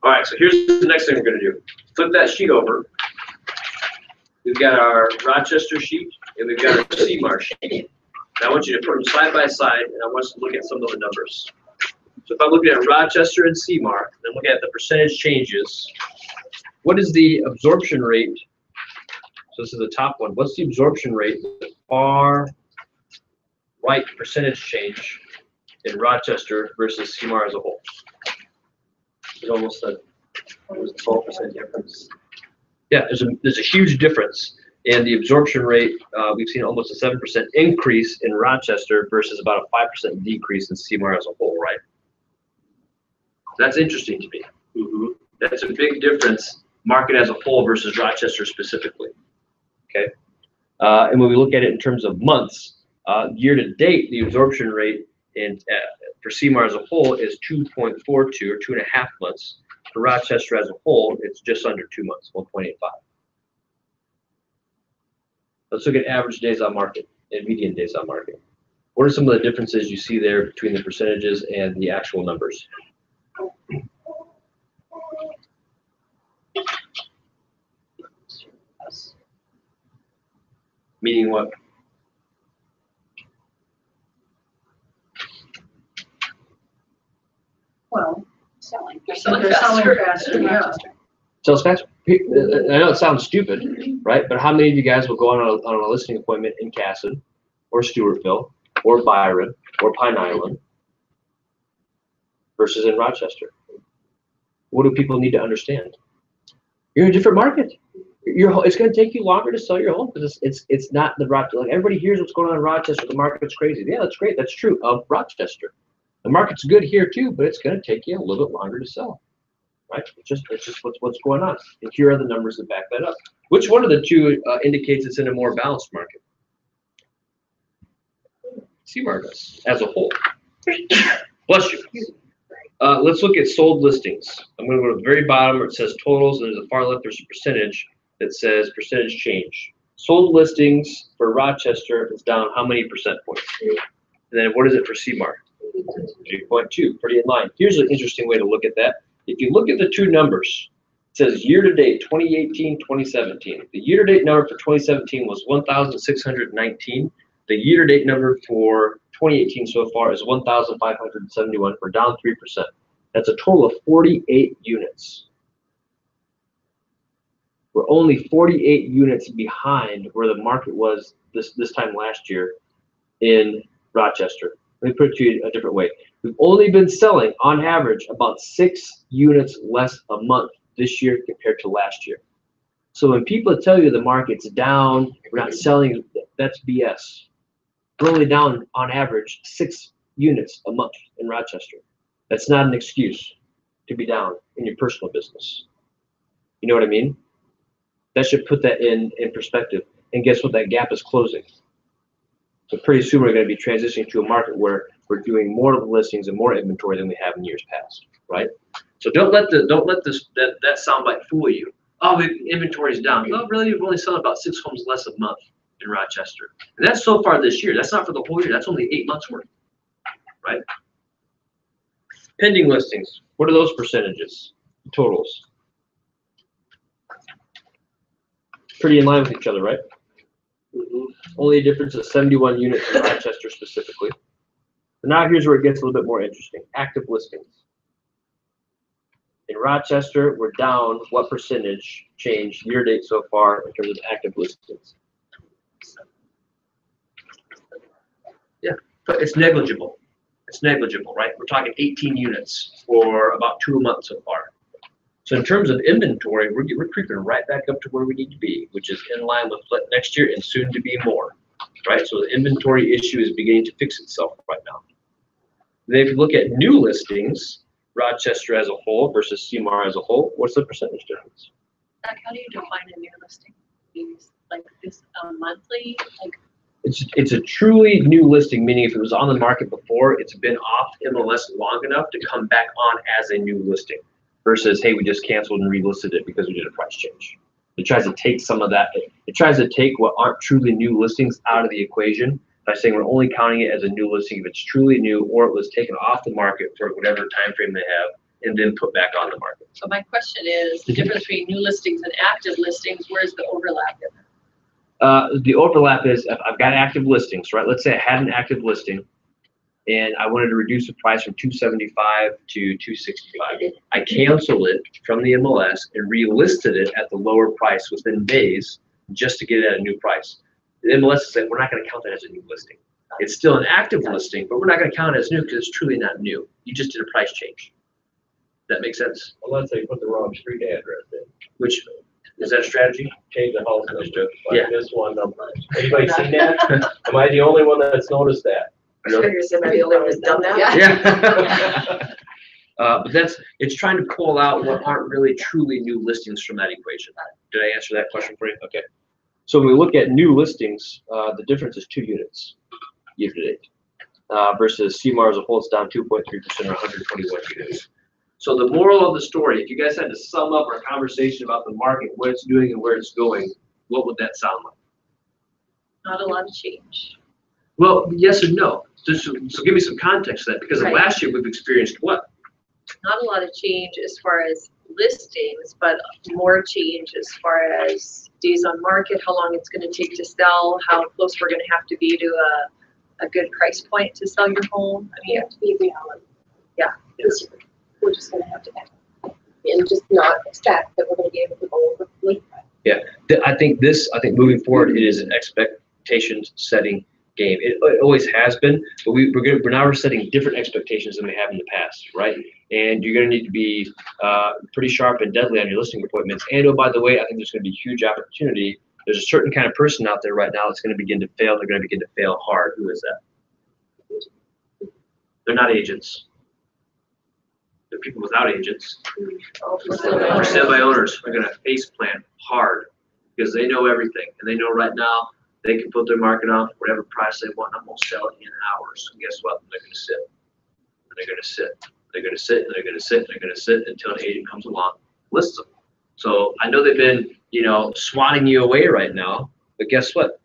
All right, so here's the next thing we're going to do. Flip that sheet over. We've got our Rochester sheet and we've got our CMAR sheet. And I want you to put them side by side, and I want us to look at some of the numbers. So if I'm looking at Rochester and CMAR, then looking at the percentage changes, what is the absorption rate? So this is the top one. What's the absorption rate, the far right percentage change in Rochester versus CMAR as a whole? It's almost a 12% difference. Yeah, there's a huge difference in the absorption rate. We've seen almost a 7% increase in Rochester versus about a 5% decrease in CMAR as a whole, right? That's interesting to me. That's a big difference, market as a whole versus Rochester specifically. Okay, and when we look at it in terms of months, year to date, the absorption rate for CMAR as a whole is 2.42 or 2.5 months. For Rochester as a whole, it's just under 2 months, 1.85. Let's look at average days on market and median days on market. What are some of the differences you see there between the percentages and the actual numbers? Meaning what? Well, Selling. they're selling faster, yeah. Sells fast. I know it sounds stupid, right? But how many of you guys will go on a listing appointment in Casson, or Stewartville, or Byron, or Pine Island, versus in Rochester? What do people need to understand? You're in a different market. It's going to take you longer to sell your home because it's not the Rochester. Like everybody hears what's going on in Rochester. The market's crazy. Yeah, that's great. That's true of Rochester. The market's good here too, but it's going to take you a little bit longer to sell. Right? It's just what's going on. And here are the numbers that back that up. Which one of the two indicates it's in a more balanced market? CMAR does as a whole. Bless you. Let's look at sold listings. I'm going to go to the very bottom where it says totals, and there's a far left there's a percentage that says percentage change. Sold listings for Rochester is down how many percent points? And then what is it for CMAR? 3.2, pretty in line. Here's an interesting way to look at that. If you look at the two numbers, it says year-to-date 2018, 2017. The year-to-date number for 2017 was 1,619. The year-to-date number for 2018 so far is 1,571. We're down 3%. That's a total of 48 units. We're only 48 units behind where the market was this time last year in Rochester. Let me put it to you a different way. We've only been selling, on average, about 6 units less a month this year compared to last year. So when people tell you the market's down, we're not selling, that's BS. We're only down, on average, 6 units a month in Rochester. That's not an excuse to be down in your personal business. You know what I mean? That should put that in perspective. And guess what? That gap is closing. So pretty soon we're going to be transitioning to a market where we're doing more of the listings and more inventory than we have in years past, right? So don't let that soundbite fool you. Oh, inventory is down. No, really, we've only sold about 6 homes less a month in Rochester, and that's so far this year. That's not for the whole year. That's only 8 months worth, right? Pending listings. What are those percentages? Totals. Pretty in line with each other, right? Only a difference of 71 units in Rochester specifically. But now here's where it gets a little bit more interesting. Active listings. In Rochester, we're down what percentage change year to date so far in terms of active listings? Yeah, but it's negligible. It's negligible, right? We're talking 18 units for about 2 months so far. So in terms of inventory, we're creeping right back up to where we need to be, which is in line with next year and soon to be more, right? So the inventory issue is beginning to fix itself right now. Then if you look at new listings, Rochester as a whole versus CMAR as a whole, what's the percentage difference? Zach, how do you define a new listing? Like this monthly, like? It's a truly new listing, meaning if it was on the market before, it's been off MLS long enough to come back on as a new listing. Versus, hey, we just canceled and relisted it because we did a price change. It tries to take some of that. It tries to take what aren't truly new listings out of the equation by saying we're only counting it as a new listing if it's truly new or it was taken off the market for whatever time frame they have and then put back on the market. So my question is, the difference between new listings and active listings, where's the overlap in there? The overlap is if I've got active listings, right? Let's say I had an active listing and I wanted to reduce the price from $275 to $265. I canceled it from the MLS and relisted it at the lower price within days just to get it at a new price. The MLS said we're not going to count that as a new listing. It's still an active listing, but we're not going to count it as new because it's truly not new. You just did a price change. That makes sense? Well, let's say you put the wrong street address in. Which, is that a strategy? Change the house number. Yeah. Like this one number. Anybody seen that? Am I the only one that's noticed that? You're the only one who's done that? Yeah. But it's trying to pull out what aren't really truly new listings from that equation. Did I answer that question for you? Okay. So when we look at new listings, the difference is 2 units year to date versus CMAR as a whole, it's down 2.3% or 121 units. So the moral of the story, if you guys had to sum up our conversation about the market, what it's doing and where it's going, what would that sound like? Not a lot of change. Well, yes and no. So give me some context to that, because Right. last year we've experienced what? Not a lot of change as far as listings, but more change as far as days on market, how long it's going to take to sell, how close we're going to have to be to a good price point to sell your home. I You mean, have to be reality. Yeah. Because we're just gonna have to act. And just not expect that we're gonna be able to go over the lead. I think moving forward, it is an expectations setting game. It always has been, but we're now setting different expectations than we have in the past, right? And you're going to need to be pretty sharp and deadly on your listing appointments. And oh, by the way, I think there's going to be huge opportunity. There's a certain kind of person out there right now that's going to begin to fail. They're going to begin to fail hard. Who is that? They're not agents. They're people without agents. Or standby owners are going to face plan hard because they know everything and they know right now they can put their market on whatever price they want. I'm going to sell it in hours. And guess what? They're going to sit. They're going to sit. They're going to sit. They're going to sit. They're going to sit until an agent comes along, lists them. So I know they've been, swatting you away right now, but guess what?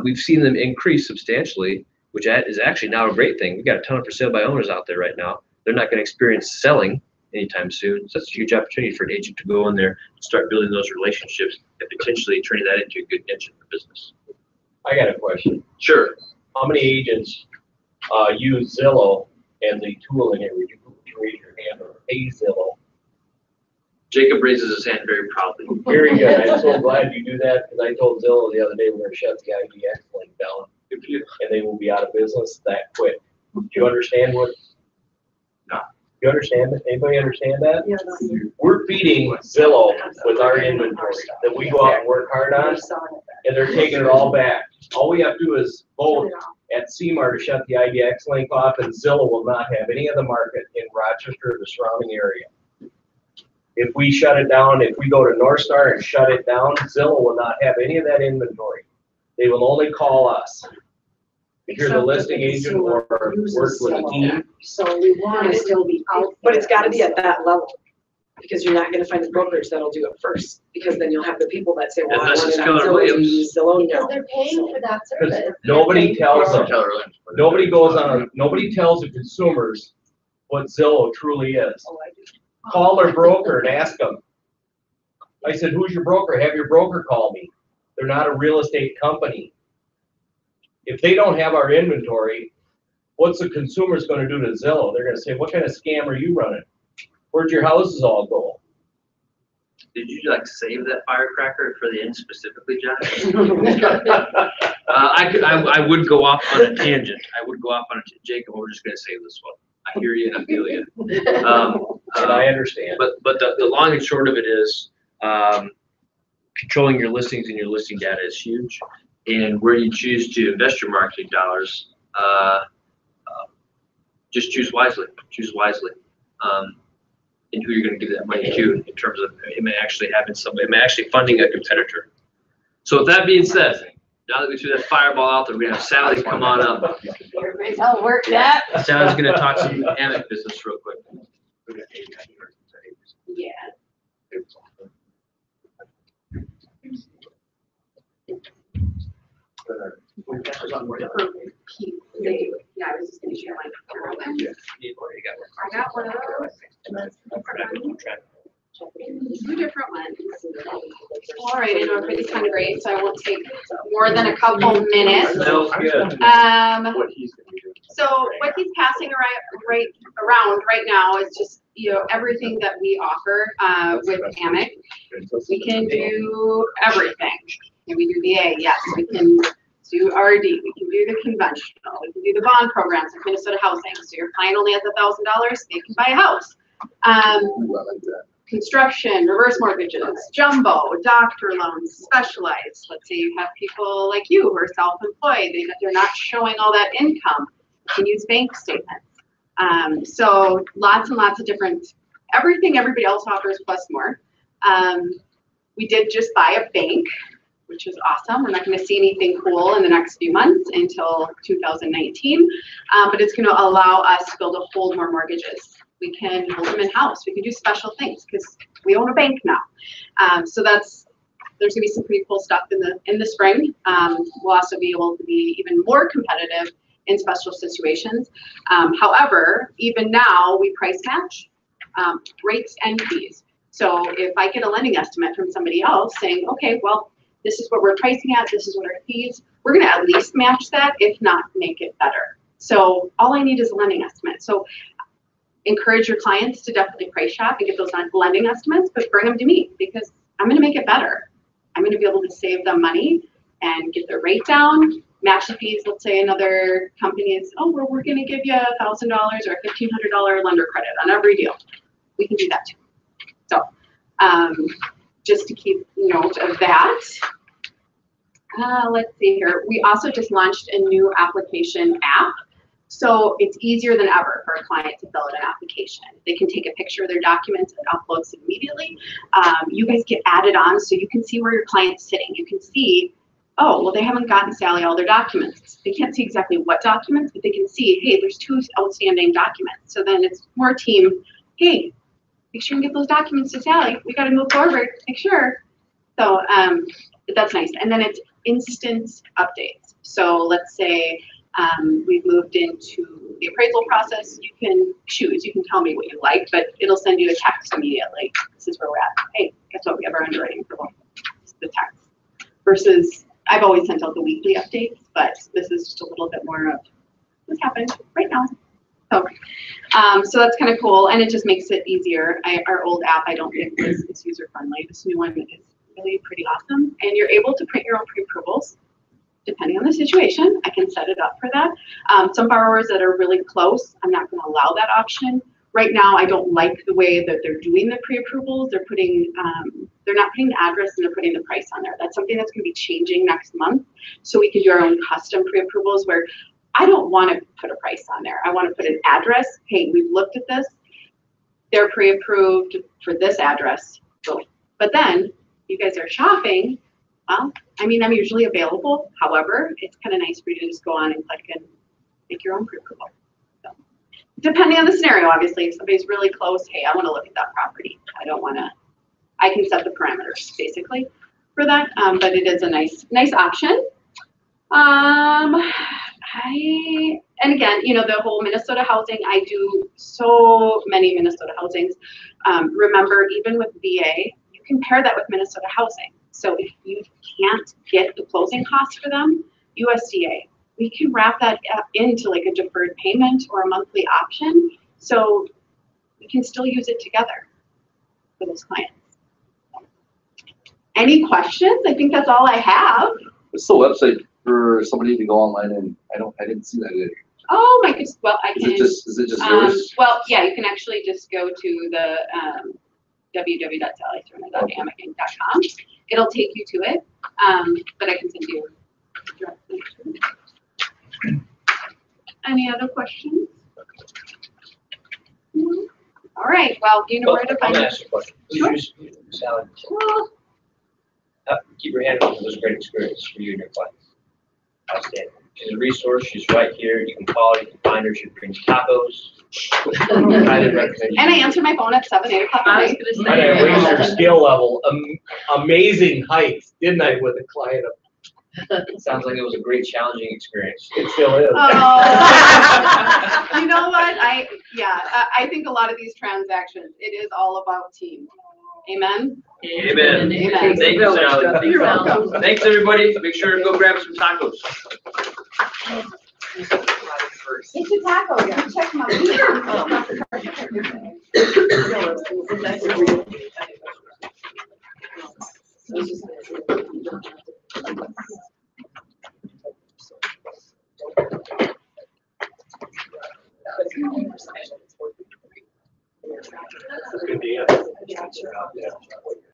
We've seen them increase substantially which is actually now a great thing. We've got a ton of for sale by owners out there right now. They're not gonna experience selling anytime soon. So that's a huge opportunity for an agent to go in there and start building those relationships and potentially turning that into a good engine for business. I got a question. Sure. How many agents, use Zillow as a tool in it? Would you raise your hand or pay Zillow? Jacob raises his hand very proudly. Very good. I'm so glad you do that, because I told Zillow the other day we're gonna shut the IDX link down, and they will be out of business that quick. Do you understand what? No. You understand that? Anybody understand that? Yeah. We're feeding Zillow with our inventory that we go out and work hard on, and they're taking it all back. All we have to do is vote at CMAR to shut the IDX link off, and Zillow will not have any of the market in Rochester or the surrounding area. If we shut it down, if we go to North Star and shut it down, Zillow will not have any of that inventory. They will only call us. If you're the listing agent or work with a team. So we want to still be out. But it's gotta be at that level, because you're not gonna find the brokerage that'll do it first, because then you'll have the people that say, well, I Unless want it's it on Keller Zillow, Williams. you use Zillow, Because no. they're paying for that service. Nobody tells them. Keller Williams. Nobody goes on, nobody tells the consumers what Zillow truly is. Oh, I do. Call their broker and ask them. I said, who's your broker? Have your broker call me. They're not a real estate company. If they don't have our inventory, what's the consumer's gonna do to Zillow? They're gonna say, what kind of scam are you running? Where'd your houses all go? Did you like save that firecracker for the end specifically, John? I would go off on a tangent. Jacob, we're just gonna save this one. I hear you and I feel you. And I understand. But the long and short of it is, controlling your listings and your listing data is huge. And where you choose to invest your marketing dollars, just choose wisely. Choose wisely. And who you're going to give that money to in terms of am I actually funding a competitor. So with that being said, now that we threw that fireball out there, we're going to have Sally come on up. I'll work that. Sally's going to talk some hammock business real quick. Yeah. Yeah, I was just gonna share my. I got one of those. Two different ones. All right, I know everybody's kind of great, so I won't take more than a couple minutes. Smells good. So what he's passing around right now is just, everything that we offer, with Amic. We can do everything. Can we do VA? Yes. We can do RD. We can do the conventional. We can do the bond programs of Minnesota Housing. So your client only has $1,000, they can buy a house. Construction, reverse mortgages, jumbo, doctor loans, specialized. Let's say you have people like you who are self-employed. They're not showing all that income. You can use bank statements. So lots and lots of different, everything everybody else offers plus more. We did just buy a bank, which is awesome. We're not going to see anything cool in the next few months until 2019, but it's going to allow us to be able to hold more mortgages. We can hold them in-house. We can do special things because we own a bank now. So there's going to be some pretty cool stuff in the spring. We'll also be able to be even more competitive in special situations. However, even now we price match rates and fees. So if I get a lending estimate from somebody else saying, okay, well, this is what we're pricing at, this is what our fees, we're going to at least match that, if not make it better. So all I need is a lending estimate. So encourage your clients to definitely price shop and get those lending estimates, but bring them to me because I'm going to make it better. I'm going to be able to save them money and get their rate down, match the fees. Let's say another company is, oh, well, we're going to give you $1,000 or a $1,500 lender credit on every deal. We can do that too. So just to keep note of that. Let's see here. We also just launched a new application app. So it's easier than ever for a client to fill out an application. They can take a picture of their documents and upload it immediately. You guys get added on so you can see where your client's sitting. You can see, oh, well, they haven't gotten Sally all their documents. They can't see exactly what documents, but they can see, hey, there's 2 outstanding documents. So then it's more team, hey, make sure you get those documents to Sally. We got to move forward, make sure. So but that's nice. And then it's instant updates. So let's say We've moved into the appraisal process. You can choose, you can tell me what you like, but it'll send you a text immediately. This is where we're at. Hey, guess what? We have our underwriting approval. It's the text. Versus, I've always sent out the weekly updates, but this is just a little bit more of what's happened right now. So that's kind of cool, and it just makes it easier. Our old app, I don't think is user friendly. This new one is really pretty awesome, and you're able to print your own pre-approvals. Depending on the situation, I can set it up for that. Some borrowers that are really close, I'm not going to allow that option. Right now, I don't like the way that they're doing the pre-approvals. They're putting, they're not putting the address and they're putting the price on there. That's something that's going to be changing next month. So we can do our own custom pre-approvals where I don't want to put a price on there. I want to put an address. Hey, we've looked at this. They're pre-approved for this address. So, but then you guys are shopping. Well, I mean, I'm usually available. However, it's kind of nice for you to just go on and click and make your own pre-approval. So, depending on the scenario, obviously, if somebody's really close, hey, I want to look at that property. I don't want to, I can set the parameters basically for that, but it is a nice option. And again, you know, the whole Minnesota housing, I do so many Minnesota housings. Remember, even with VA, you can pair that with Minnesota housing. So if you can't get the closing costs for them, USDA, we can wrap that into like a deferred payment or a monthly option. So we can still use it together for those clients. Any questions? I think that's all I have. What's the website for somebody to go online and I didn't see that yet. Oh my goodness, well, I can. Is it just yours? Well, yeah, you can actually just go to the www.sallythurman.amaking.com. It'll take you to it, but I can send you a direct link to it. Any other questions? No? All right, well, you know where to I'm find gonna it. ask you a question. Sure. Please use Sally. Keep your hand up. It was a great experience for you and your clients. Outstanding. She's a resource. She's right here. You can call her. You can find her. She brings tacos. Highly recommend you. And I answer my phone at 7, 8 o'clock I at was night. gonna I say. raised your skill level, amazing heights, didn't I, with a client? Sounds like it was a great challenging experience. It still is. Oh, you know what? I think a lot of these transactions, it is all about team. Amen. Amen. Amen. Thank you, Sally. You're welcome. Thanks, everybody. Make sure to go grab some tacos. It's a taco, yeah. Check my. This is